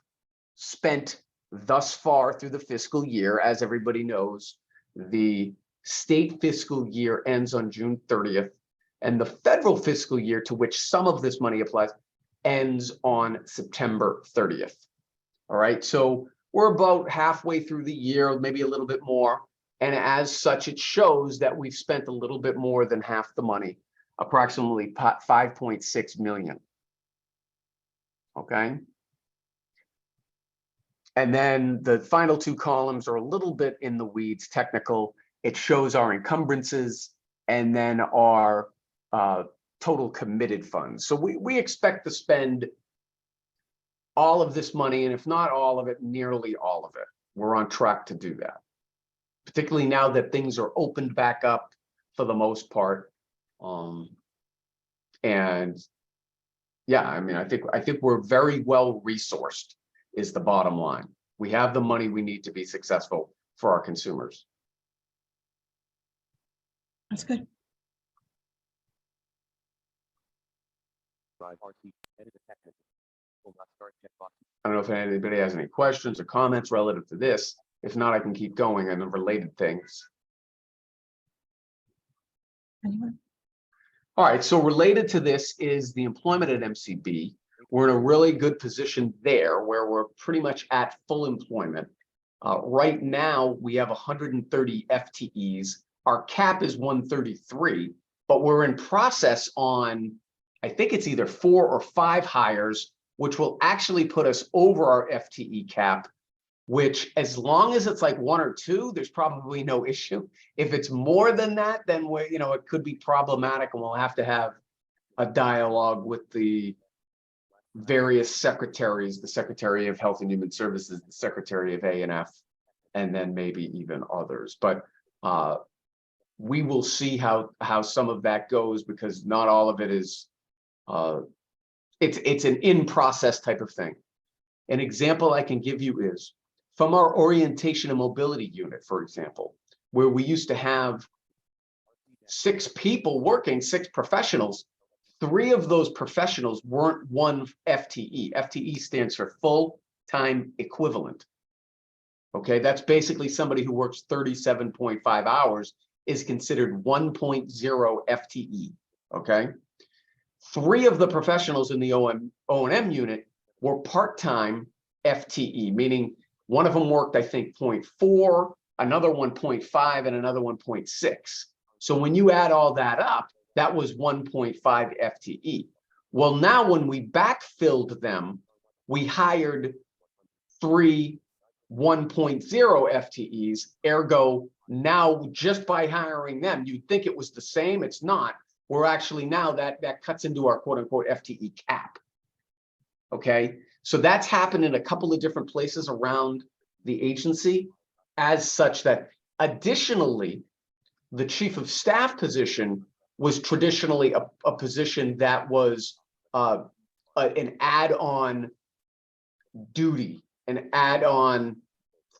spent thus far through the fiscal year. As everybody knows, the state fiscal year ends on June 30th, and the federal fiscal year, to which some of this money applies, ends on September 30th. All right, so we're about halfway through the year, maybe a little bit more. And as such, it shows that we've spent a little bit more than half the money, approximately 5.6 million. Okay. And then the final two columns are a little bit in the weeds, technical. It shows our encumbrances and then our total committed funds. So we expect to spend all of this money, and if not all of it, nearly all of it. We're on track to do that, particularly now that things are opened back up for the most part. And yeah, I mean, I think we're very well resourced is the bottom line. We have the money we need to be successful for our consumers. That's good. I don't know if anybody has any questions or comments relative to this. If not, I can keep going on the related things. Anyone? All right, so related to this is the employment at MCB. We're in a really good position there where we're pretty much at full employment. Right now, we have 130 FTEs. Our cap is 133, but we're in process on, I think it's either 4 or 5 hires, which will actually put us over our FTE cap, which as long as it's like 1 or 2, there's probably no issue. If it's more than that, then it could be problematic and we'll have to have a dialogue with the various secretaries, the Secretary of Health and Human Services, the Secretary of A&F, and then maybe even others. But we will see how some of that goes, because not all of it is, it's an in-process type of thing. An example I can give you is from our orientation and mobility unit, for example, where we used to have 6 people working, 6 professionals. 3 of those professionals weren't 1 FTE. FTE stands for full-time equivalent. Okay, that's basically somebody who works 37.5 hours is considered 1.0 FTE. Okay, 3 of the professionals in the O&M unit were part-time FTE, meaning one of them worked, I think, 0.4, another one 0.5, and another one 0.6. So when you add all that up, that was 1.5 FTE. Well, now when we backfilled them, we hired 3 1.0 FTEs. Ergo, now just by hiring them, you'd think it was the same. It's not. We're actually now that cuts into our quote unquote FTE cap. Okay, so that's happened in a couple of different places around the agency, as such that additionally, the chief of staff position was traditionally a position that was an add-on duty, an add-on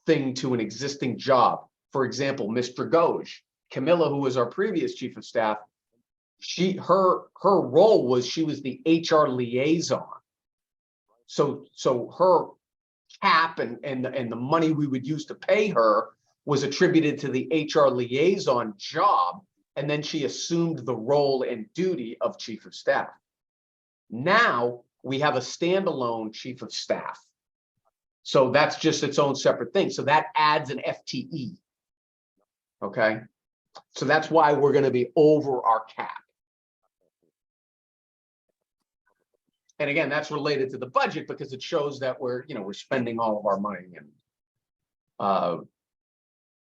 thing to an existing job. For example, Ms. Dragoge, Camilla, who was our previous chief of staff, her role was she was the HR liaison. So her cap and the money we would use to pay her was attributed to the HR liaison job, and then she assumed the role and duty of chief of staff. Now we have a standalone chief of staff. So that's just its own separate thing. So that adds an FTE. Okay. So that's why we're going to be over our cap. And again, that's related to the budget because it shows that we're spending all of our money, and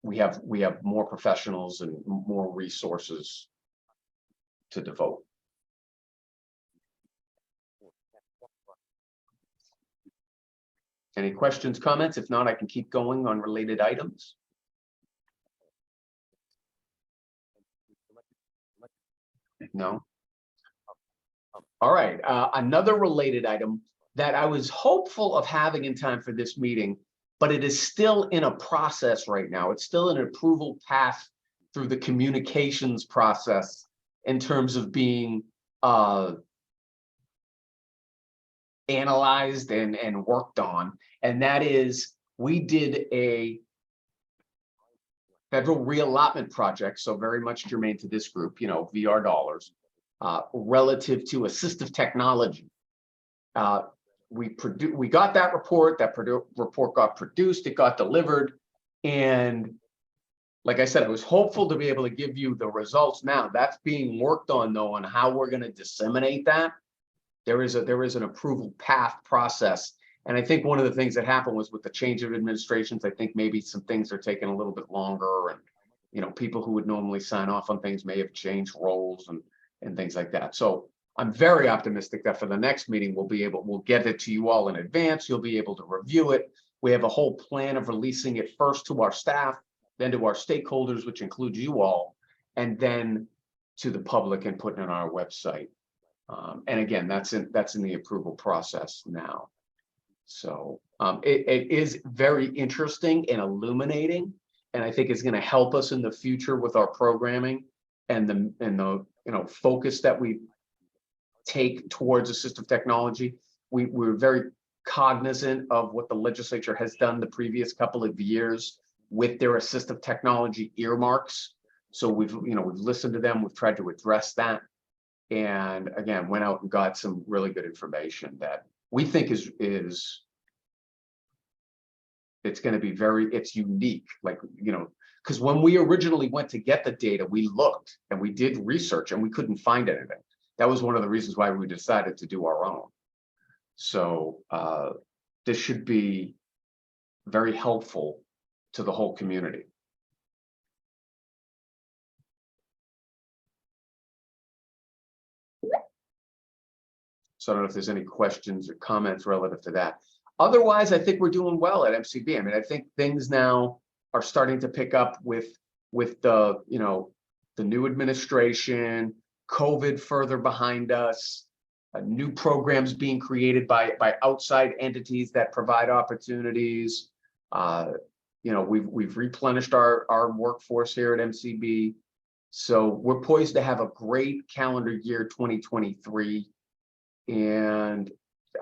we have more professionals and more resources to devote. Any questions, comments? If not, I can keep going on related items. No. All right, another related item that I was hopeful of having in time for this meeting, but it is still in a process right now. It's still an approval path through the communications process in terms of being analyzed and worked on. And that is, we did a federal reallotment project, so very much germane to this group, VR dollars, relative to assistive technology. We got that report. That report got produced. It got delivered, and like I said, I was hopeful to be able to give you the results now. That's being worked on, though, on how we're going to disseminate that. There is an approval path process, and I think one of the things that happened was with the change of administrations. I think maybe some things are taking a little bit longer, and people who would normally sign off on things may have changed roles and things like that. So I'm very optimistic that for the next meeting, we'll get it to you all in advance. You'll be able to review it. We have a whole plan of releasing it first to our staff, then to our stakeholders, which includes you all, and then to the public and putting it on our website. And again, that's in the approval process now. So it is very interesting and illuminating, and I think it's going to help us in the future with our programming and the focus that we take towards assistive technology. We're very cognizant of what the legislature has done the previous couple of years with their assistive technology earmarks. So we've listened to them. We've tried to address that, and again, went out and got some really good information that we think is it's going to be it's unique, because when we originally went to get the data, we looked and we did research and we couldn't find anything. That was one of the reasons why we decided to do our own. So this should be very helpful to the whole community. So I don't know if there's any questions or comments relative to that. Otherwise, I think we're doing well at MCB. I mean, I think things now are starting to pick up with the the new administration, COVID further behind us, new programs being created by outside entities that provide opportunities. We've replenished our workforce here at MCB, so we're poised to have a great calendar year 2023. And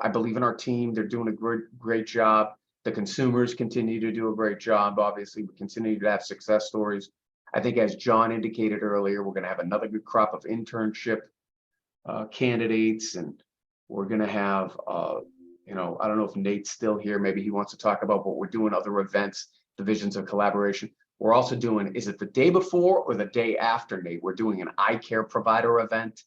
I believe in our team. They're doing a great job. The consumers continue to do a great job. Obviously, we continue to have success stories. I think, as John indicated earlier, we're going to have another good crop of internship candidates, and we're going to have, I don't know if Nate's still here. Maybe he wants to talk about what we're doing, other events, divisions of collaboration. We're also doing, is it the day before or the day after, Nate? We're doing an eye care provider event.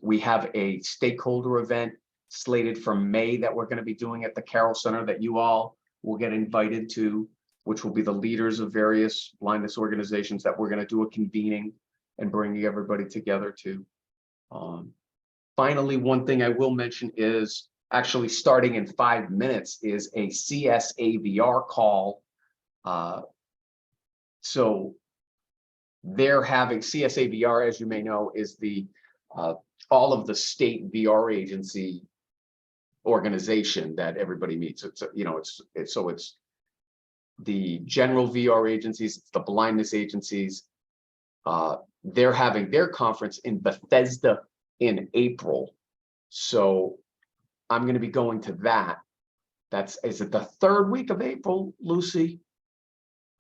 We have a stakeholder event slated for May that we're going to be doing at the Carroll Center that you all will get invited to, which will be the leaders of various blindness organizations that we're going to do a convening and bringing everybody together to. Finally, one thing I will mention is actually starting in 5 minutes is a CSAVR call. So they're having CSAVR, as you may know, is the all of the state VR agency organization that everybody meets. It's it's the general VR agencies, it's the blindness agencies. They're having their conference in Bethesda in April. So I'm going to be going to that. Is it the third week of April, Lucy?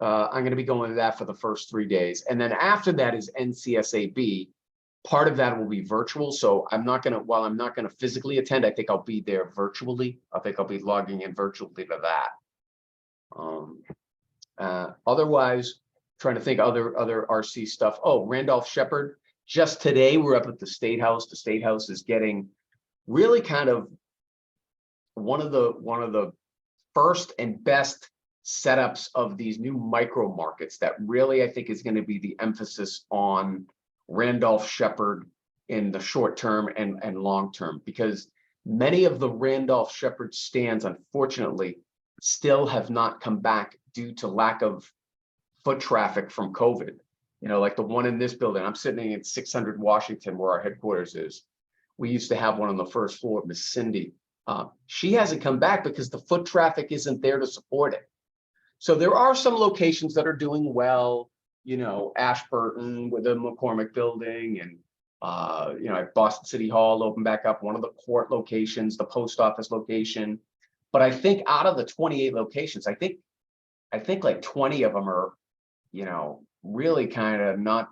I'm going to be going to that for the first 3 days. And then after that is NCSAB. Part of that will be virtual. So while I'm not going to physically attend, I think I'll be there virtually. I think I'll be logging in virtually to that. Otherwise, trying to think other RC stuff. Oh, Randolph Shepherd. Just today, we're up at the State House. The State House is getting really kind of one of the first and best setups of these new micro markets that really I think is going to be the emphasis on Randolph Shepherd in the short term and long term, because many of the Randolph Shepherd stands, unfortunately, still have not come back due to lack of foot traffic from COVID. Like the one in this building, I'm sitting at 600 Washington, where our headquarters is. We used to have one on the first floor, Miss Cindy. She hasn't come back because the foot traffic isn't there to support it. So there are some locations that are doing well, Ashburton with the McCormick building, and Boston City Hall opened back up, one of the court locations, the post office location. But I think out of the 28 locations, I think like 20 of them are, really kind of not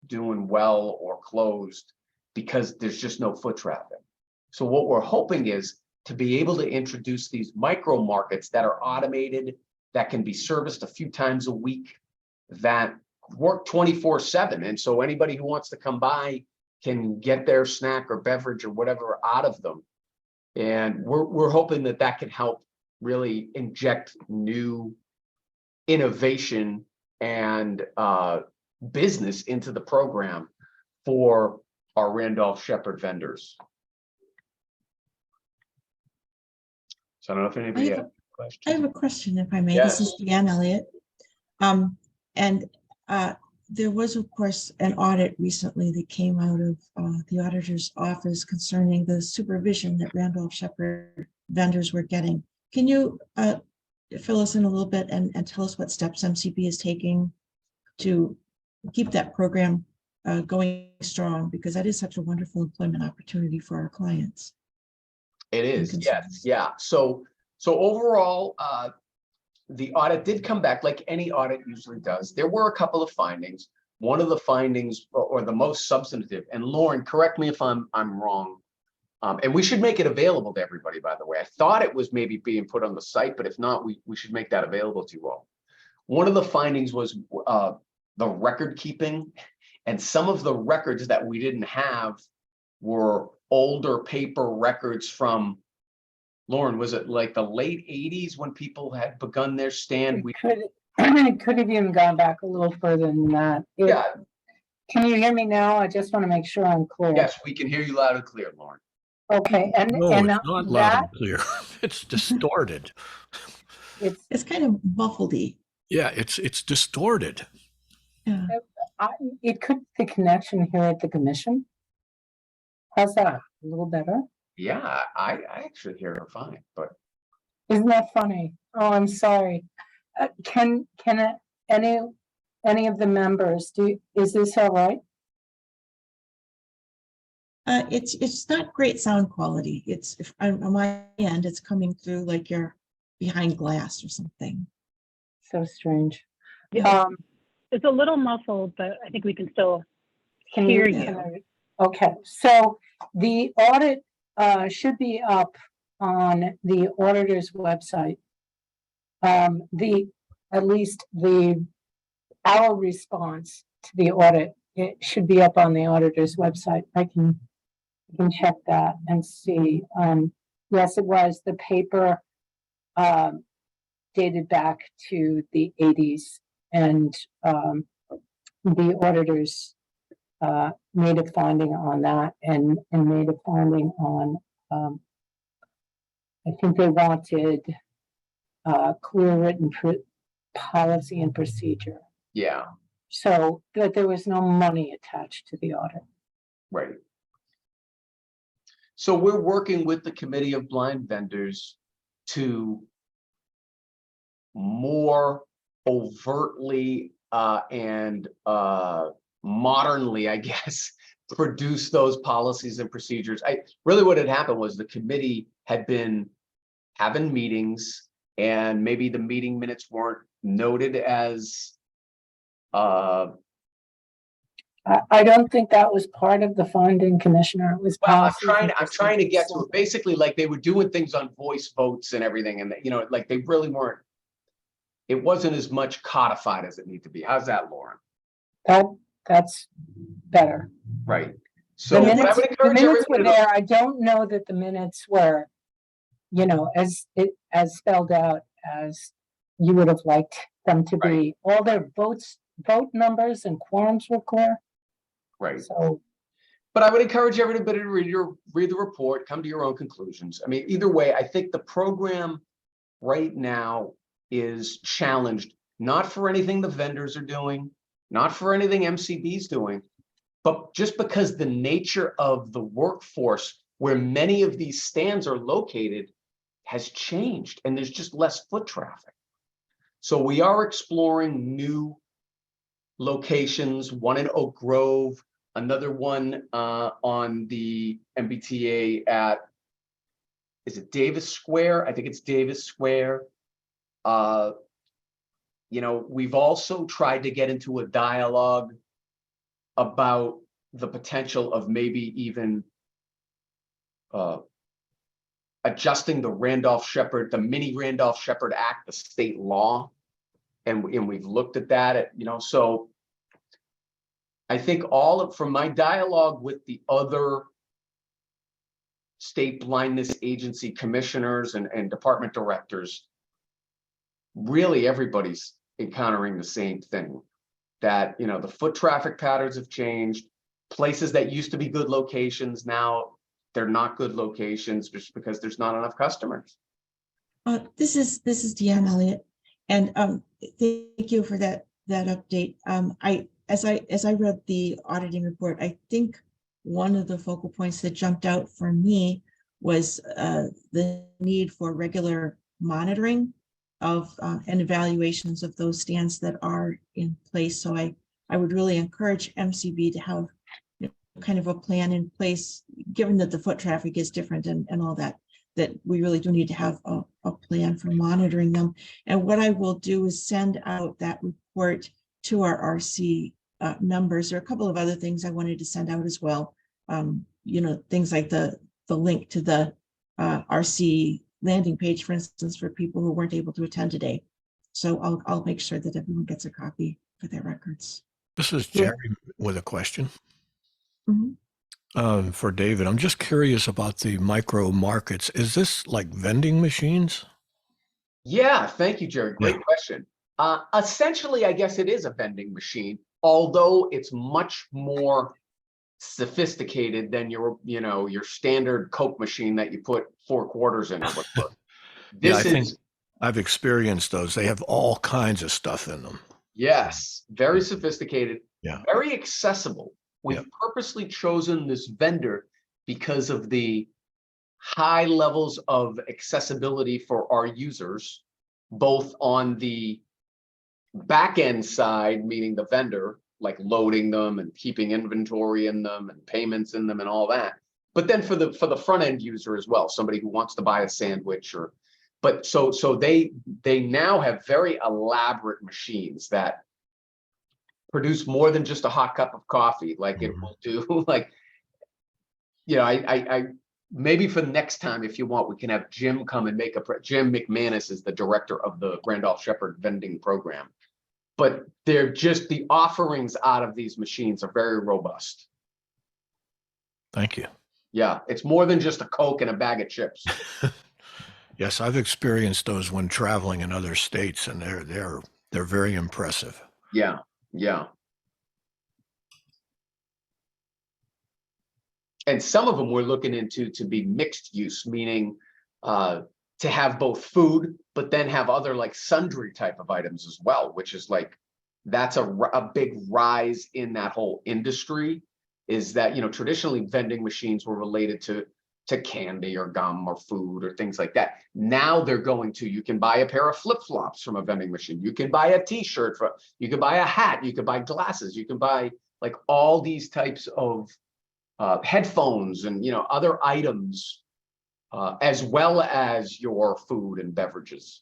doing well or closed because there's just no foot traffic. So what we're hoping is to be able to introduce these micro markets that are automated, that can be serviced a few times a week, that work 24/7. And so anybody who wants to come by can get their snack or beverage or whatever out of them. And we're hoping that can help really inject new innovation and business into the program for our Randolph Shepherd vendors. So I don't know if anybody has questions. I have a question, if I may. Yes. This is Deanne Elliott. There was, of course, an audit recently that came out of the auditor's office concerning the supervision that Randolph Shepherd vendors were getting. Can you fill us in a little bit and tell us what steps MCB is taking to keep that program going strong, because that is such a wonderful employment opportunity for our clients? It is, yes, yeah. So overall, the audit did come back like any audit usually does. There were a couple of findings. One of the findings, or the most substantive, and Lauren, correct me if I'm wrong, and we should make it available to everybody, by the way. I thought it was maybe being put on the site, but if not, we should make that available to you all. One of the findings was the record keeping, and some of the records that we didn't have were older paper records from, Lauren, was it like the late 80s when people had begun their stand? It could have even gone back a little further than that. Yeah. Can you hear me now? I just want to make sure I'm clear. Yes, we can hear you loud and clear, Lauren. Okay, No, it's not loud and clear. It's distorted. It's kind of muffledy. Yeah, it's distorted. Yeah. It could be the connection here at the commission. How's that? A little better? Yeah, I actually hear her fine, but isn't that funny? Oh, I'm sorry. Can any of the members is this all right? It's not great sound quality. It's on my end, it's coming through like you're behind glass or something. So strange. Yeah, it's a little muffled, but I think we can still hear you. Okay, so the audit should be up on the auditor's website. At least our response to the audit, it should be up on the auditor's website. I can check that and see. Yes, it was. The paper dated back to the 80s, and the auditors made a finding on that, and made a finding on, I think they wanted clear written policy and procedure. yeah. So that there was no money attached to the audit. Right. So we're working with the committee of blind vendors to more overtly and modernly, I guess, produce those policies and procedures. Really what had happened was the committee had been having meetings, and maybe the meeting minutes weren't noted as I don't think that was part of the finding, Commissioner. It was. well, policies and I'm trying to get to procedures. it. Basically, like they were doing things on voice votes and everything, and you know, like they really weren't. It wasn't as much codified as it needed to be. How's that, Lauren? That's better. Right. The So what I minutes, would the encourage minutes everybody were to there. I don't know that the minutes were, you know, as spelled out as you would have liked them to be. All their vote numbers and quorums were clear. right. So, But I would encourage everybody to read the report, come to your own conclusions. I mean, either way, I think the program right now is challenged, not for anything the vendors are doing, not for anything MCB's doing, but just because the nature of the workforce where many of these stands are located has changed, and there's just less foot traffic. So we are exploring new locations, one in Oak Grove, another one on the MBTA at, is it Davis Square? I think it's Davis Square. You know, we've also tried to get into a dialogue about the potential of maybe even adjusting the the mini Randolph Shepherd Act, the state law. And we've looked at that, you know, so I think from my dialogue with the other state blindness agency commissioners and department directors, really everybody's encountering the same thing, that, you know, the foot traffic patterns have changed. Places that used to be good locations, now they're not good locations just because there's not enough customers. This is Deanne Elliott, and thank you for that update. As I read the auditing report, I think one of the focal points that jumped out for me was the need for regular monitoring of and evaluations of those stands that are in place. So I would really encourage MCB to have, you know, kind of a plan in place, given that the foot traffic is different and all that we really do need to have a plan for monitoring them. And what I will do is send out that report to our RC members. There are a couple of other things I wanted to send out as well. You know, things like the link to the RC landing page, for instance, for people who weren't able to attend today. So I'll make sure that everyone gets a copy for their records. This is Jerry with a question. Mm-hmm. For David. I'm just curious about the micro markets. Is this like vending machines? Yeah, thank you, Jerry. Great question. Essentially, I guess it is a vending machine, although it's much more sophisticated than your standard Coke machine that you put 4 quarters in or whatever. I think I've experienced those. They have all kinds of stuff in them. Yes, very sophisticated, yeah, very accessible. We've purposely chosen this vendor because of the high levels of accessibility for our users, both on the back end side, meaning the vendor, like loading them and keeping inventory in them and payments in them and all that. But then for the front end user as well, somebody who wants to buy a sandwich so they now have very elaborate machines that produce more than just a hot cup of coffee. Like it will do, like, you know, I maybe for the next time, if you want, we can have Jim come and make Jim McManus is the director of the Randolph Shepherd vending program. But they're just, the offerings out of these machines are very robust. Thank you. Yeah, it's more than just a Coke and a bag of chips. Yes, I've experienced those when traveling in other states, and they're very impressive. Yeah, yeah. And some of them we're looking into to be mixed use, meaning to have both food, but then have other like sundry type of items as well, which is like that's a big rise in that whole industry, is that, you know, traditionally vending machines were related to candy or gum or food or things like that. Now they're going to, you can buy a pair of flip-flops from a vending machine. You can buy a t-shirt, you can buy a hat, you can buy glasses, you can buy like all these types of headphones and, you know, other items, as well as your food and beverages.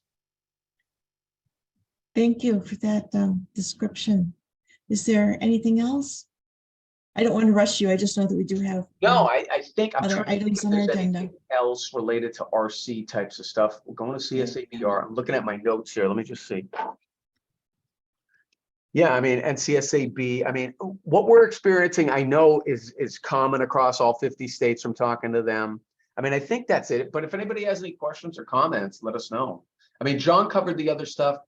Thank you for that description. Is there anything else? I don't want to rush you. I just know that we do have No, I think I'm other trying to think items if on our there's agenda. anything else related to RC types of stuff. We're going to CSABR. I'm looking at my notes here. Let me just see. Yeah, I mean, NCSAB, I mean, what we're experiencing, I know is common across all 50 states from talking to them. I mean, I think that's it. But if anybody has any questions or comments, let us know. I mean, John covered the other stuff,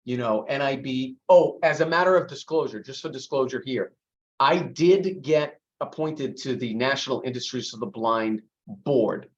you know, NIB. Oh, as a matter of disclosure, just for disclosure here, I did get appointed to the National Industries of the Blind Board.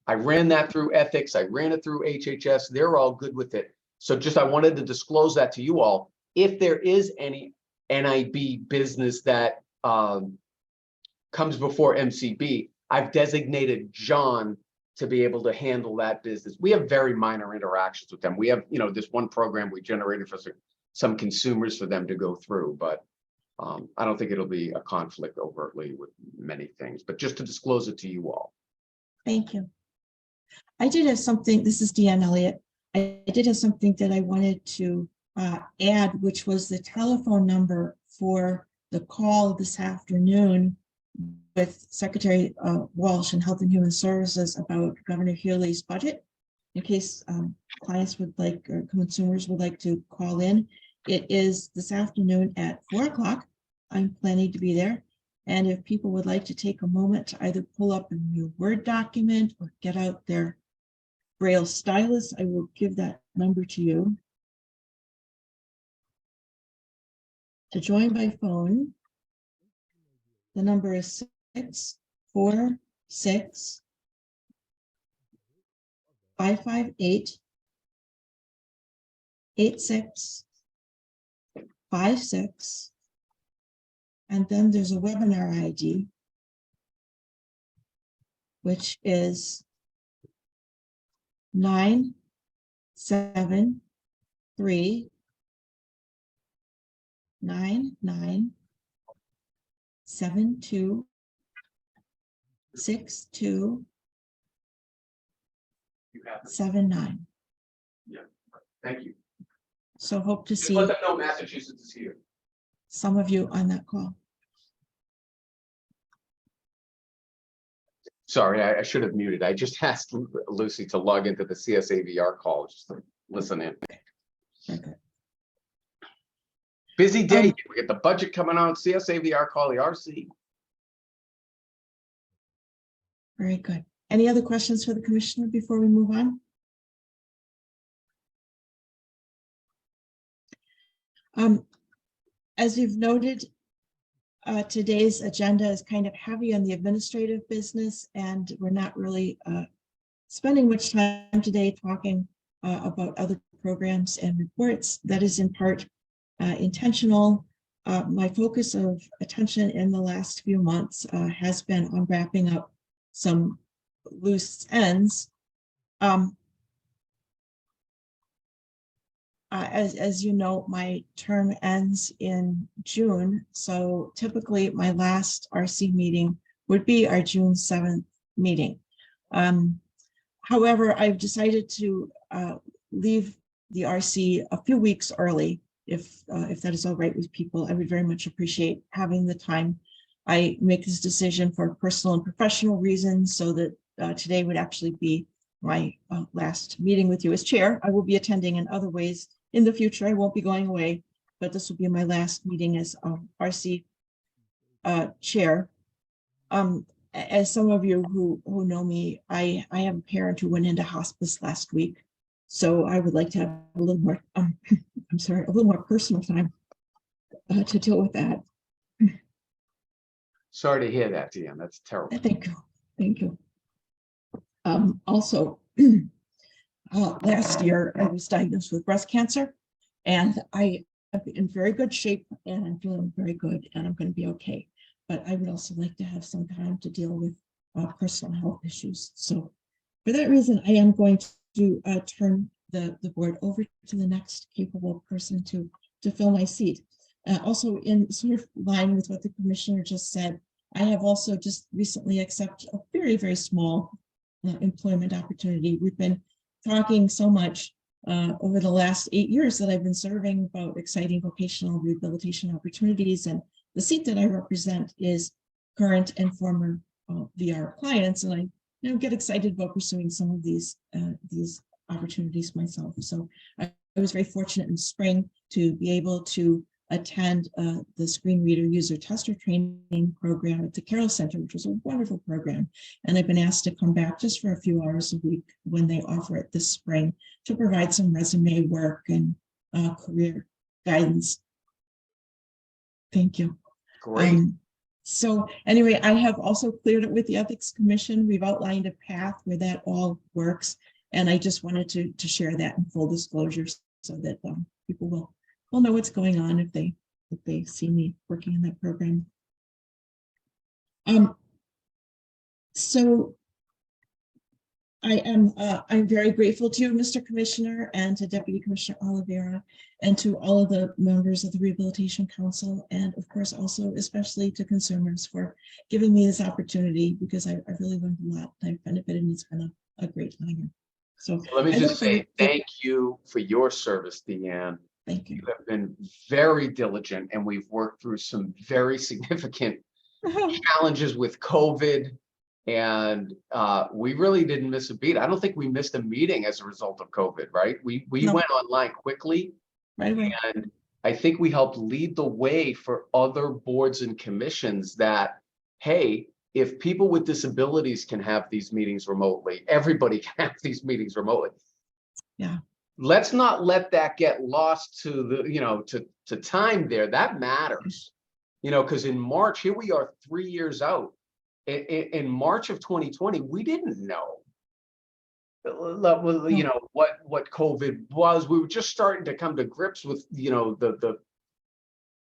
I ran that through ethics. I ran it through HHS. They're all good with it. So just, I wanted to disclose that to you all. If there is any NIB business that comes before MCB, I've designated John to be able to handle that business. We have very minor interactions with them. We have, you know, this one program we generated for some consumers for them to go through, but I don't think it'll be a conflict overtly with many things, but just to disclose it to you all. Thank you. I did have something, this is Deanne Elliott. I did have something that I wanted to add, which was the telephone number for the call this afternoon with Secretary Walsh and Health and Human Services about Governor Healy's budget. In case clients would like, or consumers would like to call in. It is this afternoon at 4 o'clock. I'm planning to be there. And if people would like to take a moment to either pull up a new Word document or get out their Braille stylus, I will give that number to you. To join by phone, the number is 646 558 8656. And then there's a webinar ID, which is 973 9972 6279. Yeah, thank you. So hope to Just see let them know Massachusetts is here. some of you on that call. Sorry, I should have muted. I just asked Lucy to log into the CSAVR call, just to listen in. Okay. Busy day. We get the budget coming out, CSAVR call, the RC. Very good. Any other questions for the commissioner before we move on? As you've noted, today's agenda is kind of heavy on the administrative business, and we're not really spending much time today talking about other programs and reports. That is in part intentional. My focus of attention in the last few months has been on wrapping up some loose ends. As you know, my term ends in June, so typically my last RC meeting would be our June 7th meeting. However, I've decided to leave the RC a few weeks early. If that is all right with people, I would very much appreciate having the time. I make this decision for personal and professional reasons, so that today would actually be my last meeting with you as chair. I will be attending in other ways in the future. I won't be going away, but this will be my last meeting as RC chair. As some of you who know me, I am a parent who went into hospice last week, so I would like to have a little more, I'm sorry, a little more personal time to deal with that. Sorry to hear that, Deanne. That's terrible. Thank you. Thank you. Also, last year I was diagnosed with breast cancer, and I in very good shape and I'm feeling very good and I'm going to be okay. But I would also like to have some time to deal with personal health issues. So for that reason, I am going to turn the board over to the next capable person to fill my seat. Also, in sort of line with what the commissioner just said, I have also just recently accepted a very, very small employment opportunity. We've been talking so much over the last 8 years that I've been serving about exciting vocational rehabilitation opportunities, and the seat that I represent is current and former VR clients, and I get excited about pursuing some of these opportunities myself. So I was very fortunate in spring to be able to attend the screen reader user tester training program at the Carroll Center, which was a wonderful program. And I've been asked to come back just for a few hours a week when they offer it this spring to provide some resume work and career guidance. Thank you. Great. So anyway, I have also cleared it with the Ethics Commission. We've outlined a path where that all works. And I just wanted to share that in full disclosure so that people will know what's going on if they see me working in that program. So I'm very grateful to you, Mr. Commissioner, and to Deputy Commissioner Oliveira, and to all of the members of the Rehabilitation Council, and of course also especially to consumers for giving me this opportunity, because I really learned a lot. I've benefited, and it's been a great honor. So let me just say thank you for your service, Deanne. Thank you. You have been very diligent, and we've worked through some very significant challenges with COVID, and we really didn't miss a beat. I don't think we missed a meeting as a result of COVID, right? We No. went online quickly, right. And I think we helped lead the way for other boards and commissions that, hey, if people with disabilities can have these meetings remotely, everybody can have these meetings remotely. Yeah. Let's not let that get lost to the, to time there. That matters, because in March, here we are 3 years out. In March of 2020, we didn't know, what COVID was. We were just starting to come to grips with, the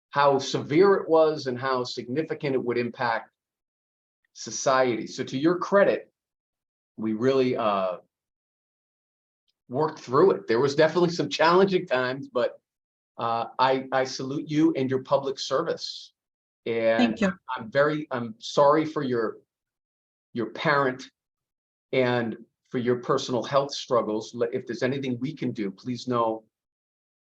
how severe it was and how significant it would impact society. So to your credit, we really worked through it. There was definitely some challenging times, but I salute you and your public service. And Thank you. I'm sorry for your parent and for your personal health struggles. If there's anything we can do, please know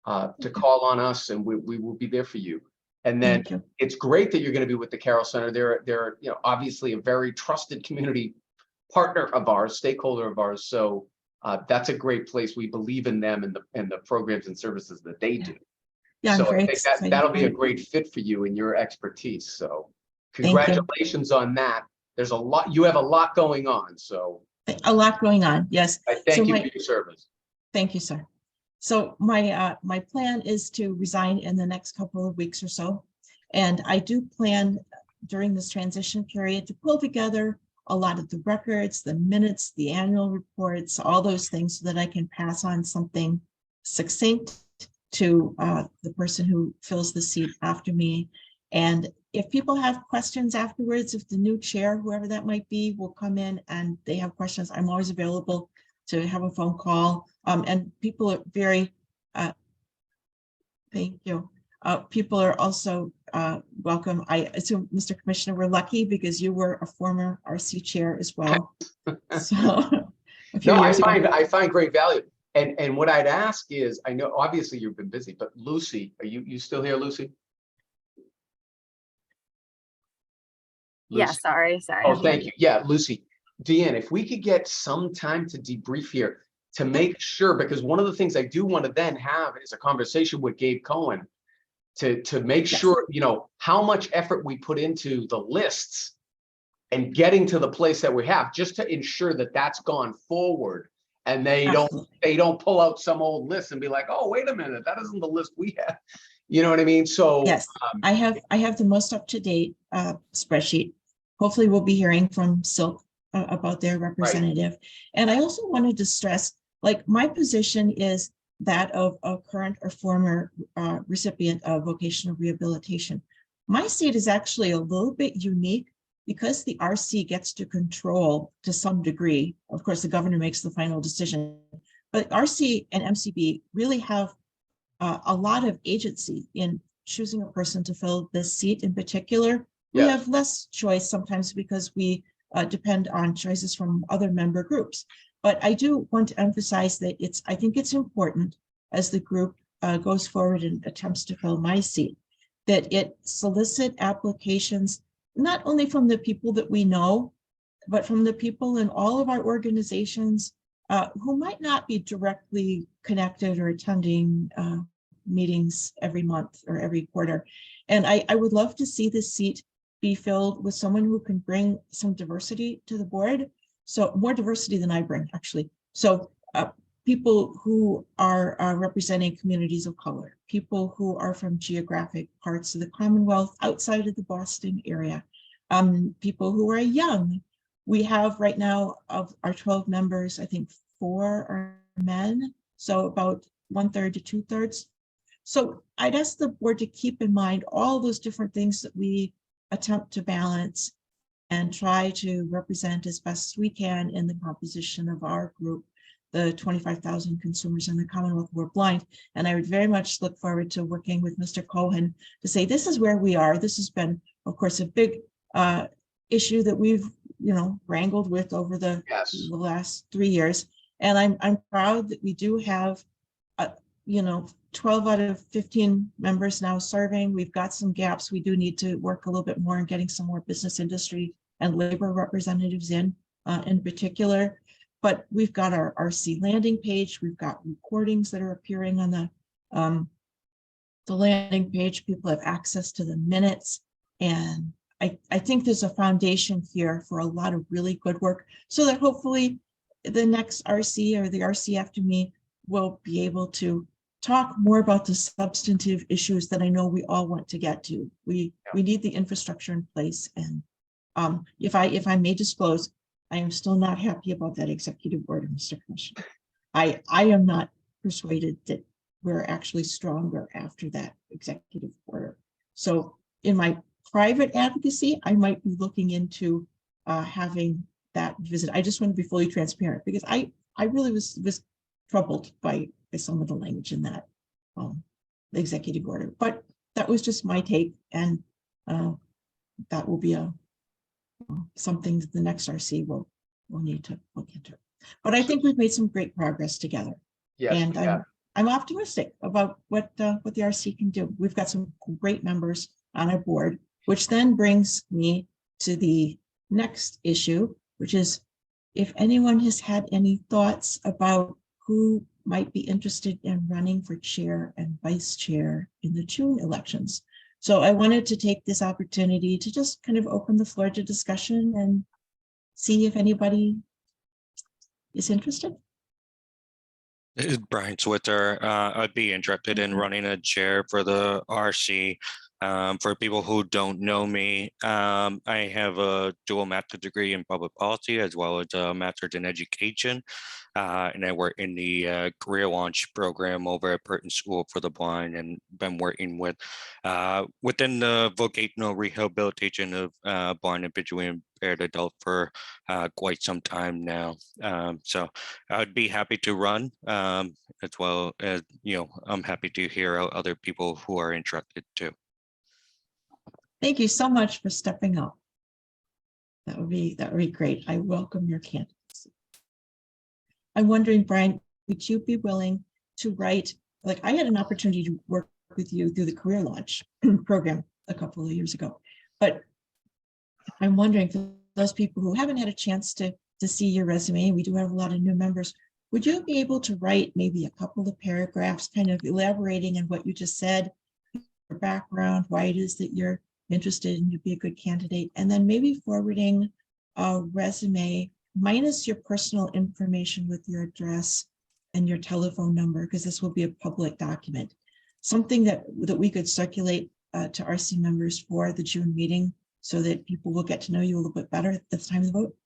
to call on us, and we will be there for you. And then it's great that you're going to be with the Carroll Center. They're obviously a very trusted community partner of ours, stakeholder of ours. So that's a great place. We believe in them and the programs and services that they do. Yeah, so I'm very I think excited. that'll be a great fit for you and your expertise. So congratulations on that. There's a lot, you have a lot going on. So a lot going on. Yes. I thank you for your service. Thank you, sir. So my plan is to resign in the next couple of weeks or so. And I do plan during this transition period to pull together a lot of the records, the minutes, the annual reports, all those things, so that I can pass on something succinct to the person who fills the seat after me. And if people have questions afterwards, if the new chair, whoever that might be, will come in and they have questions, I'm always available to have a phone call. And people are very, thank you. People are also welcome. I assume, Mr. Commissioner, we're lucky because you were a former RC chair as well. So no, I find great value. And what I'd ask is, I know obviously you've been busy, but Lucy, are you still here, Lucy? Yeah, sorry. Oh, thank you. Yeah, Lucy. Deanne, if we could get some time to debrief here to make sure, because one of the things I do want to then have is a conversation with Gabe Cohen to make sure, how much effort we put into the lists and getting to the place that we have, just to ensure that that's gone forward and they don't pull out some old list and be like, oh, wait a minute, that isn't the list we have. You know what I mean? So yes, I have the most up-to-date spreadsheet. Hopefully we'll be hearing from Silk about their representative. Right. And I also wanted to stress, like, my position is that of a current or former recipient of vocational rehabilitation. My seat is actually a little bit unique because the RC gets to control to some degree. Of course, the governor makes the final decision, but RC and MCB really have a lot of agency in choosing a person to fill this seat in particular. We have less choice sometimes because we depend on choices from other member groups. But I do want to emphasize that I think it's important as the group goes forward and attempts to fill my seat, that it solicit applications, not only from the people that we know, but from the people in all of our organizations who might not be directly connected or attending meetings every month or every quarter. And I would love to see this seat be filled with someone who can bring some diversity to the board. So more diversity than I bring, actually. So people who are representing communities of color, people who are from geographic parts of the Commonwealth outside of the Boston area, people who are young. We have right now, of our 12 members, I think 4 are men, so about 1/3 to 2/3. So I'd ask the board to keep in mind all those different things that we attempt to balance and try to represent as best we can in the composition of our group, the 25,000 consumers in the Commonwealth who are blind. And I would very much look forward to working with Mr. Cohen to say, this is where we are. This has been, of course, a big issue that we've, wrangled with over the last 3 years. And I'm proud that we do have, 12 out of 15 members now serving. We've got some gaps. We do need to work a little bit more in getting some more business industry and labor representatives in particular. But we've got our RC landing page. We've got recordings that are appearing on the landing page. People have access to the minutes. And I think there's a foundation here for a lot of really good work so that hopefully the next RC or the RC after me will be able to talk more about the substantive issues that I know we all want to get to. We need the infrastructure in place. And if I may disclose, I am still not happy about that executive order, Mr. Commissioner. I am not persuaded that we're actually stronger after that executive order. So in my private advocacy, I might be looking into having that visit. I just want to be fully transparent because I really was troubled by some of the language in that executive order. But that was just my take, and that will be something that the next RC will need to look into. But I think we've made some great progress together. Yes, and I'm optimistic about what the RC can do. We've got some great members on our board, which then brings me to the next issue, which is if anyone has had any thoughts about who might be interested in running for chair and vice chair in the June elections. So I wanted to take this opportunity to just kind of open the floor to discussion and see if anybody is interested. This is Brian Switzer. I'd be interested in running a chair for the RC. For people who don't know me, I have a dual master's degree in public policy as well as a master's in education. And I work in the career launch program over at Burton School for the Blind, and been working with within the vocational rehabilitation of blind and visually impaired adults for quite some time now. So I'd be happy to run, as well as, I'm happy to hear out other people who are interested too. Thank you so much for stepping up. That would be great. I welcome your candidacy. I'm wondering, Brian, would you be willing to write, like I had an opportunity to work with you through the career launch program a couple of years ago, but I'm wondering for those people who haven't had a chance to see your resume, we do have a lot of new members, would you be able to write maybe a couple of paragraphs kind of elaborating on what you just said, your background, why it is that you're interested and you'd be a good candidate, and then maybe forwarding a resume minus your personal information with your address and your telephone number, because this will be a public document, something that we could circulate to RC members for the June meeting so that people will get to know you a little bit better at the time of the vote?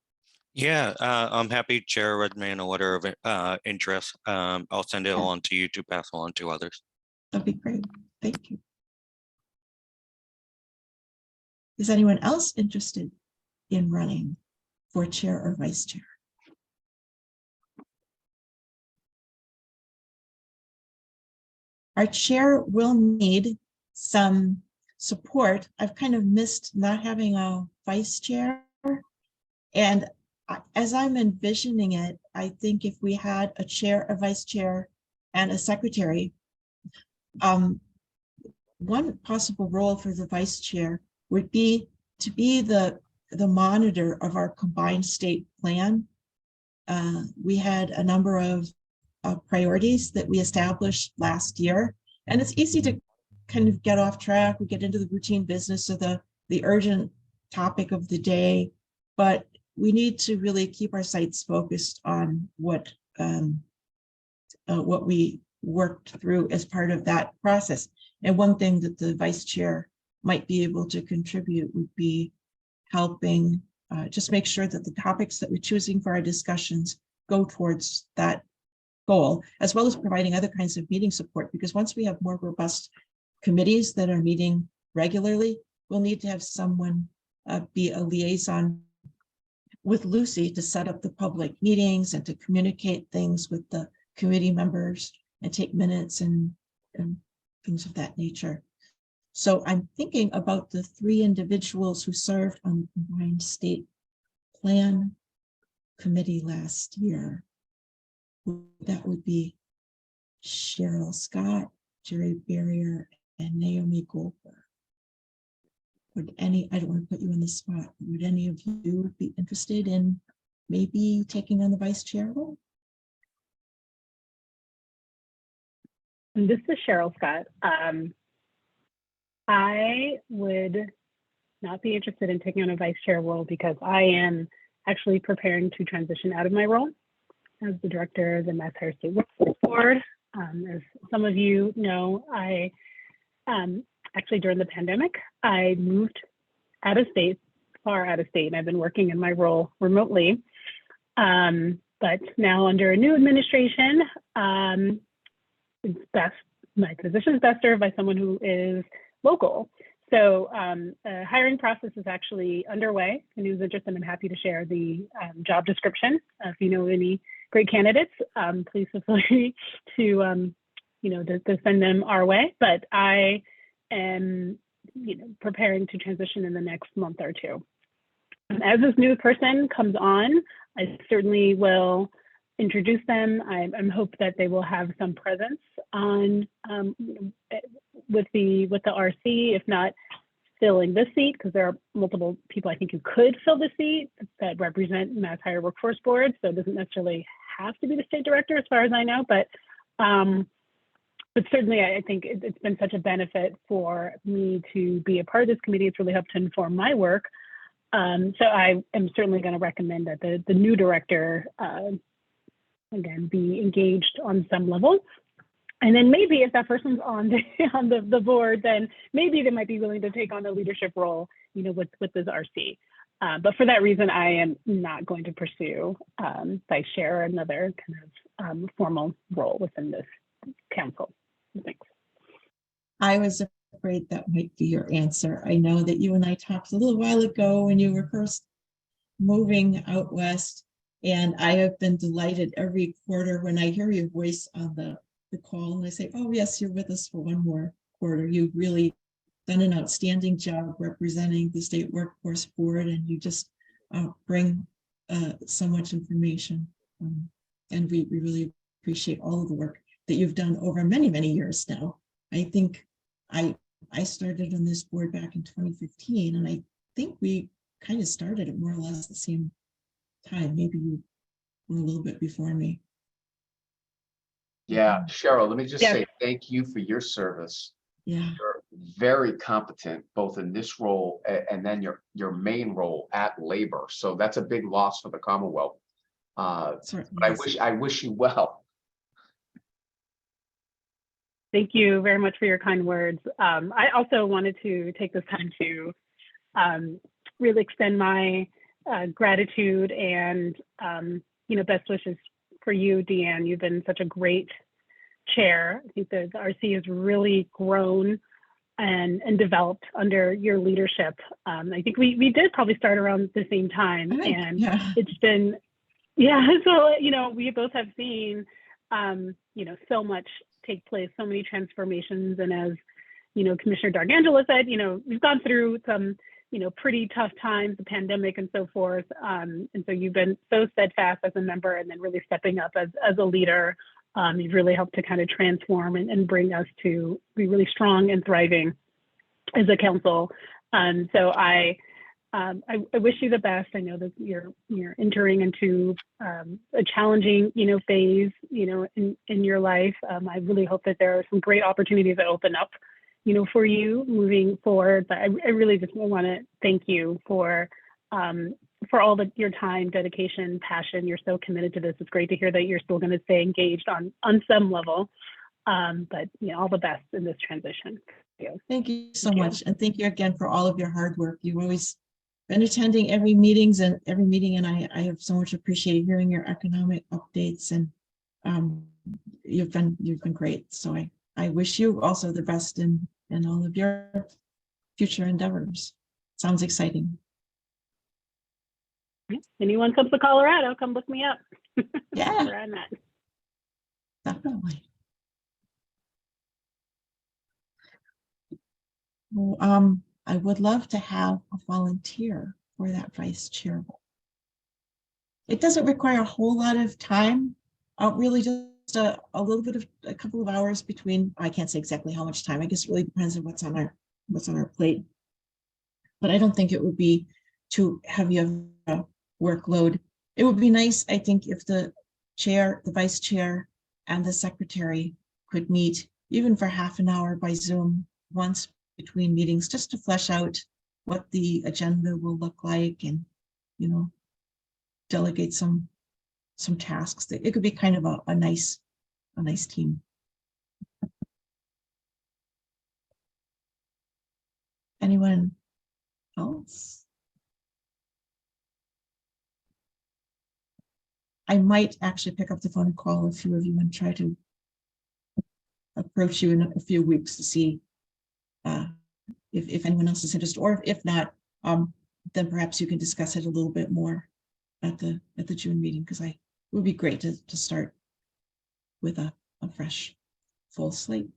Yeah, I'm happy to share with me in a letter of interest. I'll send it along to you to pass along to others. That'd be great. Thank you. Is anyone else interested in running for chair or vice chair? Our chair will need some support. I've kind of missed not having a vice chair. And as I'm envisioning it, I think if we had a chair, a vice chair, and a secretary, one possible role for the vice chair would be to be the monitor of our combined state plan. We had a number of priorities that we established last year, and it's easy to kind of get off track. We get into the routine business of the urgent topic of the day, but we need to really keep our sights focused on what we worked through as part of that process. And one thing that the vice chair might be able to contribute would be helping just make sure that the topics that we're choosing for our discussions go towards that goal, as well as providing other kinds of meeting support. Because once we have more robust committees that are meeting regularly, we'll need to have someone be a liaison with Lucy to set up the public meetings and to communicate things with the committee members and take minutes and things of that nature. So I'm thinking about the 3 individuals who served on the combined state plan committee last year. That would be Cheryl Scott, Jerry Barrier, and Naomi Goldberg. I don't want to put you on the spot, would any of you be interested in maybe taking on the vice chair role? And this is Cheryl Scott. I would not be interested in taking on a vice chair role because I am actually preparing to transition out of my role as the director of the Mass Higher State Workforce Board. As some of you know, I actually during the pandemic, I moved out of state, far out of state, and I've been working in my role remotely. But now under a new administration, it's best, my position is best served by someone who is local. So a hiring process is actually underway. If anyone's interested, I'm happy to share the job description. If you know any great candidates, please feel free to, to send them our way. But I am, preparing to transition in the next month or two. As this new person comes on, I certainly will introduce them. I hope that they will have some presence on with the RC, if not filling this seat, because there are multiple people I think who could fill the seat that represent Mass Higher Workforce Board. So it doesn't necessarily have to be the state director, as far as I know, but certainly I think it's been such a benefit for me to be a part of this committee. It's really helped to inform my work. So I am certainly going to recommend that the new director, again, be engaged on some level. And then maybe if that person's on the board, then maybe they might be willing to take on a leadership role, with this RC. But for that reason, I am not going to pursue vice chair or another kind of formal role within this council. Thanks. I was afraid that might be your answer. I know that you and I talked a little while ago when you were first moving out west, and I have been delighted every quarter when I hear your voice on the call and I say, oh yes, you're with us for one more quarter. You've really done an outstanding job representing the State Workforce Board, and you just bring so much information. And we really appreciate all of the work that you've done over many, many years now. I think I started on this board back in 2015, and I think we kind of started at more or less the same time. Maybe you were a little bit before me. Yeah, Cheryl, let me just say thank you for your service. Yeah. You're very competent, both in this role and then your main role at labor. So that's a big loss for the Commonwealth. But I wish you well. Thank you very much for your kind words. I also wanted to take this time to really extend my gratitude and, best wishes for you, Deanne. You've been such a great chair. I think the RC has really grown and developed under your leadership. I think we did probably start around the same time, and it's been, so, we both have seen, so much take place, so many transformations. And as, Commissioner D'Angelo said, we've gone through some, pretty tough times, the pandemic and so forth. And so you've been so steadfast as a member and then really stepping up as a leader. You've really helped to kind of transform and bring us to be really strong and thriving as a council. So I wish you the best. I know that you're entering into a challenging, phase, in your life. I really hope that there are some great opportunities that open up, for you moving forward. But I really just want to thank you for all your time, dedication, passion. You're so committed to this. It's great to hear that you're still going to stay engaged on some level. But all the best in this transition. Thank you so much. And thank you again for all of your hard work. You've always been attending every meeting, and I have so much appreciated hearing your economic updates, and you've been great. So I wish you also the best in all of your future endeavors. Sounds exciting. Anyone comes to Colorado, come look me up. Yeah, where I'm at. Definitely. Well, I would love to have a volunteer for that vice chair role. It doesn't require a whole lot of time. Really just a little bit of a couple of hours between. I can't say exactly how much time. I guess it really depends on what's on our plate. But I don't think it would be too heavy of a workload. It would be nice, I think, if the chair, the vice chair, and the secretary could meet even for half an hour by Zoom once between meetings, just to flesh out what the agenda will look like, and delegate some tasks. It could be kind of a nice team. Anyone else? I might actually pick up the phone and call a few of you and try to approach you in a few weeks to see if anyone else is interested, or if not, then perhaps you can discuss it a little bit more at the June meeting, because it would be great to start with a fresh, full slate.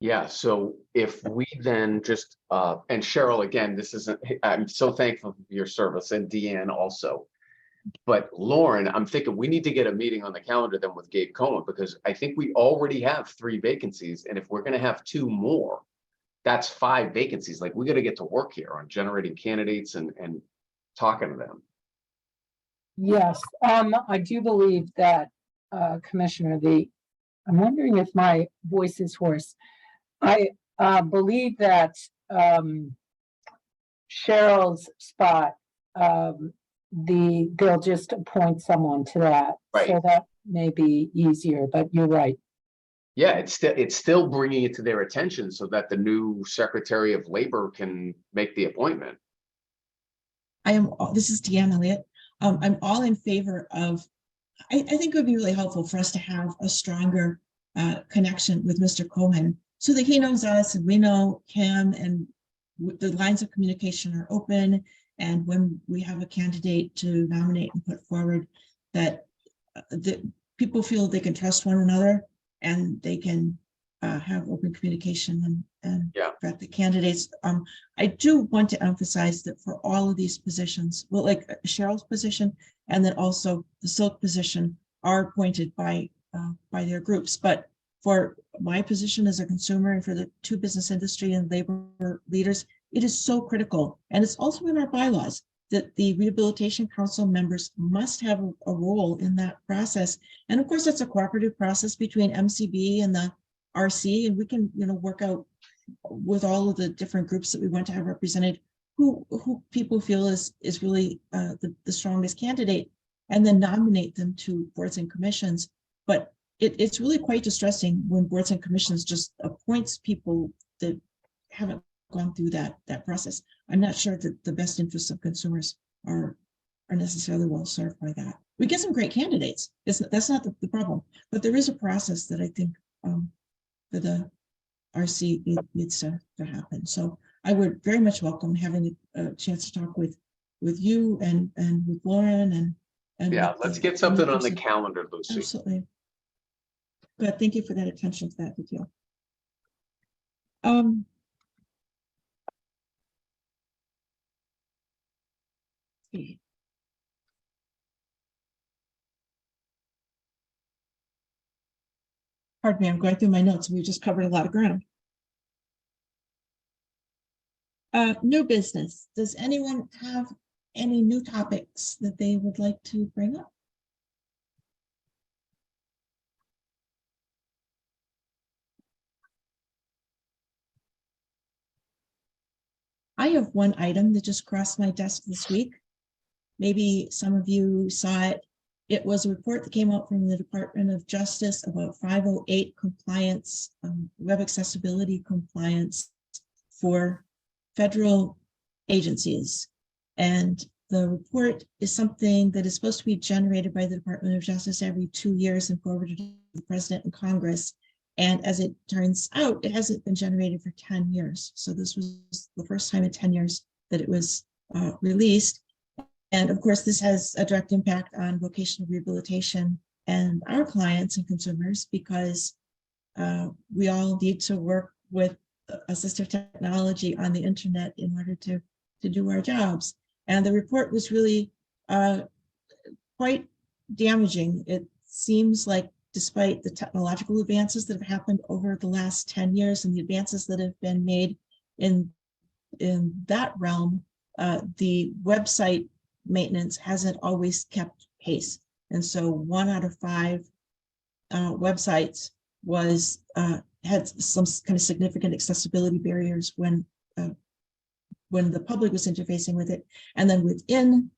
Yeah, so if we then just, and Cheryl, again, I'm so thankful for your service, and Deanne also. But Lauren, I'm thinking we need to get a meeting on the calendar then with Gabe Cohen, because I think we already have 3 vacancies. And if we're going to have 2 more, that's 5 vacancies. Like, we got to get to work here on generating candidates and talking to them. Yes, I do believe that, Commissioner, I'm wondering if my voice is hoarse. I believe that Cheryl's spot, they'll just appoint someone to that. Right. So that may be easier, but you're right. Yeah, it's still bringing it to their attention so that the new Secretary of Labor can make the appointment. This is Deanne Elliott. I'm all in favor of, I think it would be really helpful for us to have a stronger connection with Mr. Cohen, so that he knows us and we know him, and the lines of communication are open. And when we have a candidate to nominate and put forward, that the people feel they can trust one another, and they can have open communication and vet the candidates. I do want to emphasize that for all of these positions, well, like Cheryl's position, and then also the Silk position, are appointed by their groups. But for my position as a consumer, and for the 2 business industry and labor leaders, it is so critical. And it's also in our bylaws that the Rehabilitation Council members must have a role in that process. And of course, it's a cooperative process between MCB and the RC, and we can, work out with all of the different groups that we want to have represented who people feel is really the strongest candidate, and then nominate them to boards and commissions. But it's really quite distressing when boards and commissions just appoints people that haven't gone through that process. I'm not sure that the best interests of consumers are necessarily well served by that. We get some great candidates. That's not the problem, but there is a process that I think for the RC needs to happen. So I would very much welcome having a chance to talk with you and with Lauren and Yeah, with let's the get something on the person. calendar, Lucy. Absolutely. Good. Thank you for that attention to that detail. Pardon me, I'm going through my notes. We just covered a lot of ground. New business. Does anyone have any new topics that they would like to bring up? I have one item that just crossed my desk this week. Maybe some of you saw it. It was a report that came out from the Department of Justice about 508 compliance, web accessibility compliance for federal agencies. And the report is something that is supposed to be generated by the Department of Justice every 2 years and forwarded to the President and Congress. And as it turns out, it hasn't been generated for 10 years. So this was the first time in 10 years that it was released. And of course, this has a direct impact on vocational rehabilitation and our clients and consumers, because we all need to work with assistive technology on the internet in order to do our jobs. And the report was really quite damaging. It seems like despite the technological advances that have happened over the last 10 years and the advances that have been made in that realm, the website maintenance hasn't always kept pace. And so 1 out of 5 websites had some kind of significant accessibility barriers when the public was interfacing with it. And then within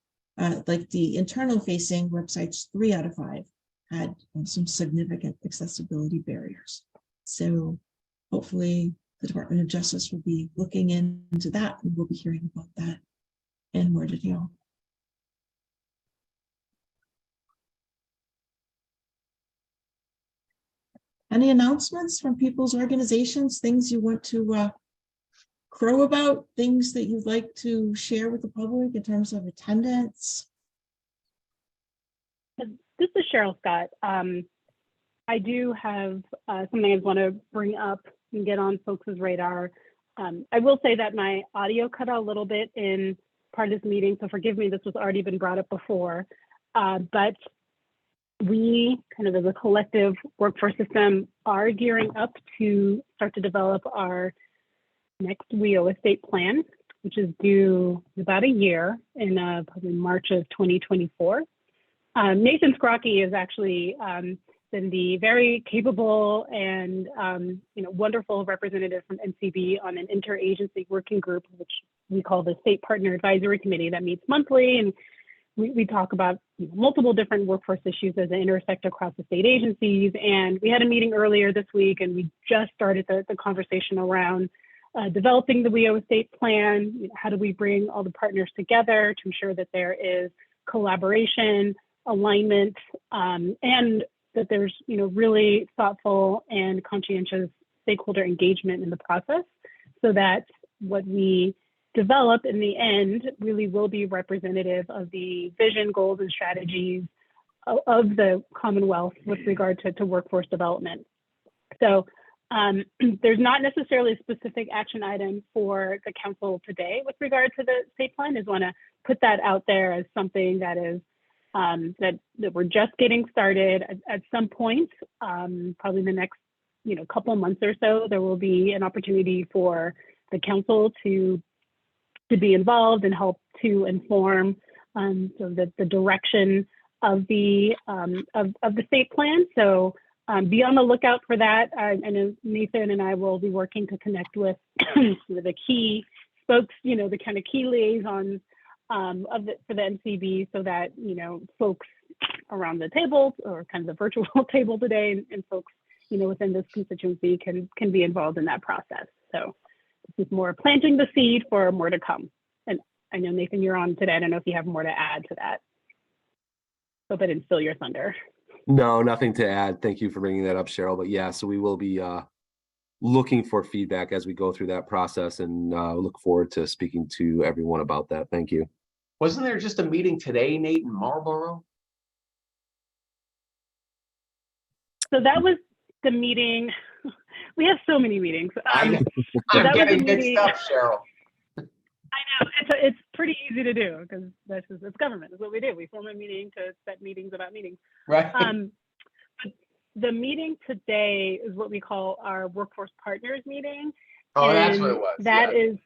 like the internal facing websites, 3 out of 5 had some significant accessibility barriers. So hopefully the Department of Justice will be looking into that, and we'll be hearing about that in more detail. Any announcements from people's organizations, things you want to crow about, things that you'd like to share with the public in terms of attendance? This is Cheryl Scott. I do have something I want to bring up and get on folks' radar. I will say that my audio cut out a little bit in part of this meeting, so forgive me, this was already been brought up before. But we kind of as a collective workforce system are gearing up to start to develop our next WEO estate plan, which is due in about a year in probably March of 2024. Nathan Scrocky has actually been the very capable and wonderful representative from MCB on an interagency working group, which we call the State Partner Advisory Committee, that meets monthly, and we talk about multiple different workforce issues as they intersect across the state agencies. And we had a meeting earlier this week, and we just started the conversation around developing the WEO estate plan. How do we bring all the partners together to ensure that there is collaboration, alignment, and that there's really thoughtful and conscientious stakeholder engagement in the process, so that what we develop in the end really will be representative of the vision, goals, and strategies of the Commonwealth with regard to workforce development. So there's not necessarily a specific action item for the council today with regard to the state plan. I just want to put that out there as something that is that we're just getting started. At some point, probably in the next couple of months or so, there will be an opportunity for the council to be involved and help to inform so that the direction of the state plan. So be on the lookout for that. I know Nathan and I will be working to connect with the key spokes, the kind of key liaisons for the MCB, so that folks around the table, or kind of the virtual table today, and folks within this constituency can be involved in that process. So this is more planting the seed for more to come. And I know, Nathan, you're on today. I don't know if you have more to add to that. Hope I didn't steal your thunder. No, nothing to add. Thank you for bringing that up, Cheryl. But yeah, so we will be looking for feedback as we go through that process, and look forward to speaking to everyone about that. Thank you. Wasn't there just a meeting today, Nate, in Marlboro? So that was the meeting. We have so many meetings. I'm getting mixed up, Cheryl. I know, it's pretty easy to do because it's government. It's what we do. We form a meeting to set meetings about meetings. Right. But the meeting today is what we call our workforce partners meeting. Oh, and that's what it was. That is,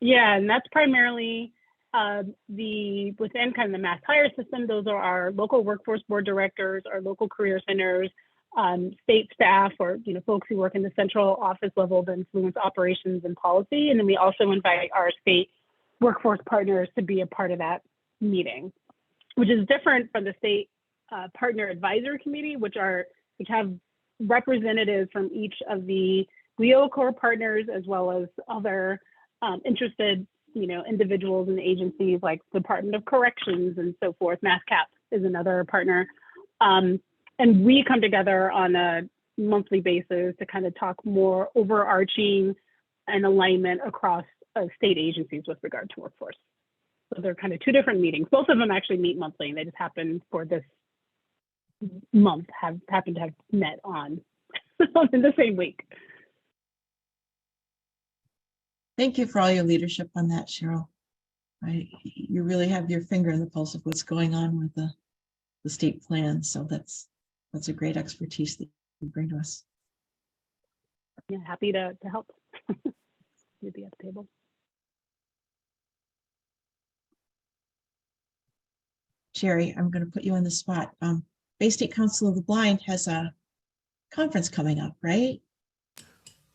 and that's primarily within kind of the mass hire system. Those are our local workforce board directors, our local career centers, state staff, or folks who work in the central office level to influence operations and policy. And then we also invite our state workforce partners to be a part of that meeting, which is different from the state partner advisory committee, which have representatives from each of the WEO core partners, as well as other interested individuals and agencies like Department of Corrections and so forth. MassCap is another partner. And we come together on a monthly basis to kind of talk more overarching and alignment across state agencies with regard to workforce. So they're kind of two different meetings. Both of them actually meet monthly, and they just happen for this month happen to have met on in the same week. Thank you for all your leadership on that, Cheryl. You really have your finger in the pulse of what's going on with the state plan. So that's a great expertise that you bring to us. Yeah, happy to help. You'd be at the table. Jerry, I'm going to put you on the spot. Bay State Council of the Blind has a conference coming up, right?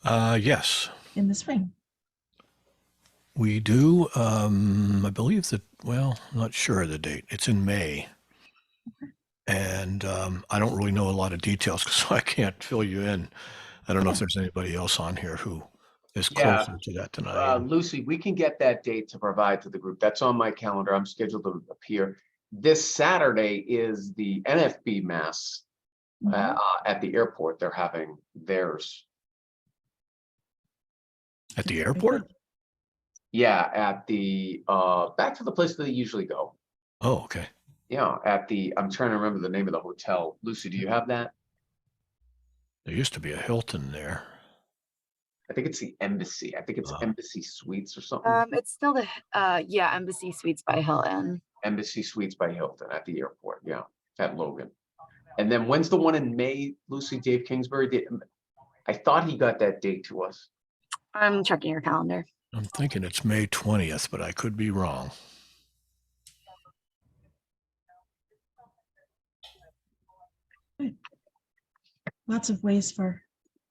Yes. In the spring. We do. I believe that, well, I'm not sure of the date. It's in May. Okay. And I don't really know a lot of details, so I can't fill you in. I don't know if there's anybody else on here who is closer to that than I am. Lucy, we can get that date to provide to the group. That's on my calendar. I'm scheduled to appear. This Saturday is the NFB Mass at the airport. They're having theirs. At the airport? Yeah, at the back to the place that they usually go. Oh, okay. Yeah, I'm trying to remember the name of the hotel. Lucy, do you have that? There used to be a Hilton there. I think it's the Embassy. I think it's Embassy Suites or something. It's still the Embassy Suites by Hilton. Embassy Suites by Hilton at the airport. Yeah, at Logan. And then when's the one in May, Lucy? Dave Kingsbury? I thought he got that date to us. I'm checking your calendar. I'm thinking it's May 20th, but I could be wrong. Lots of ways for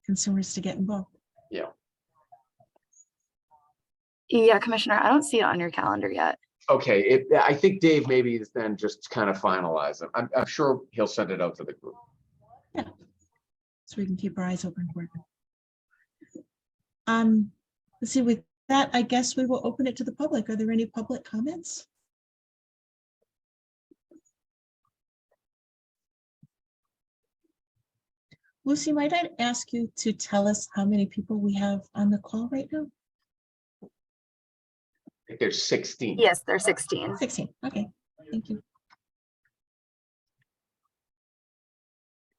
consumers to get involved. Yeah. Yeah, Commissioner, I don't see it on your calendar yet. Okay, I think Dave maybe is then just kind of finalize it. I'm sure he'll send it out to the group. Yeah, so we can keep our eyes open for it. Let's see, with that, I guess we will open it to the public. Are there any public comments? Lucy, might I ask you to tell us how many people we have on the call right now? I think there's 16. Yes, there's 16. 16, okay, thank you.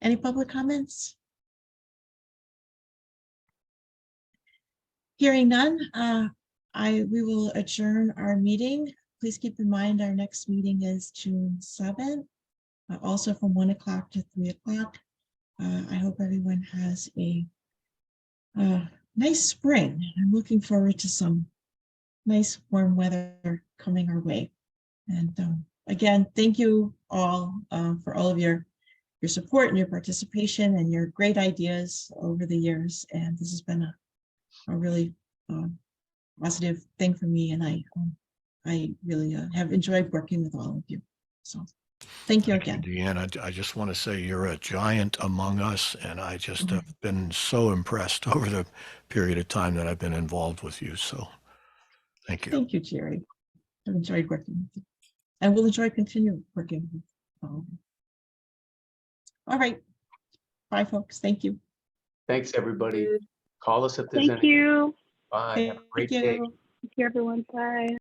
Any public comments? Hearing none, we will adjourn our meeting. Please keep in mind our next meeting is June 7th, also from 1 o'clock to 3 o'clock. I hope everyone has a nice spring. I'm looking forward to some nice warm weather coming our way. And again, thank you all for all of your support and your participation and your great ideas over the years. And this has been a really positive thing for me. And I really have enjoyed working with all of you. So thank you again. Deanne, I just want to say you're a giant among us, and I just have been so impressed over the period of time that I've been involved with you. So thank you. Thank you, Jerry. I've enjoyed working with you. And we'll enjoy continuing working with all of you. All right. Bye, folks. Thank you. Thanks, everybody. Call us if there's Thank any. you. Bye. Have a great day. Thank you, everyone. Bye.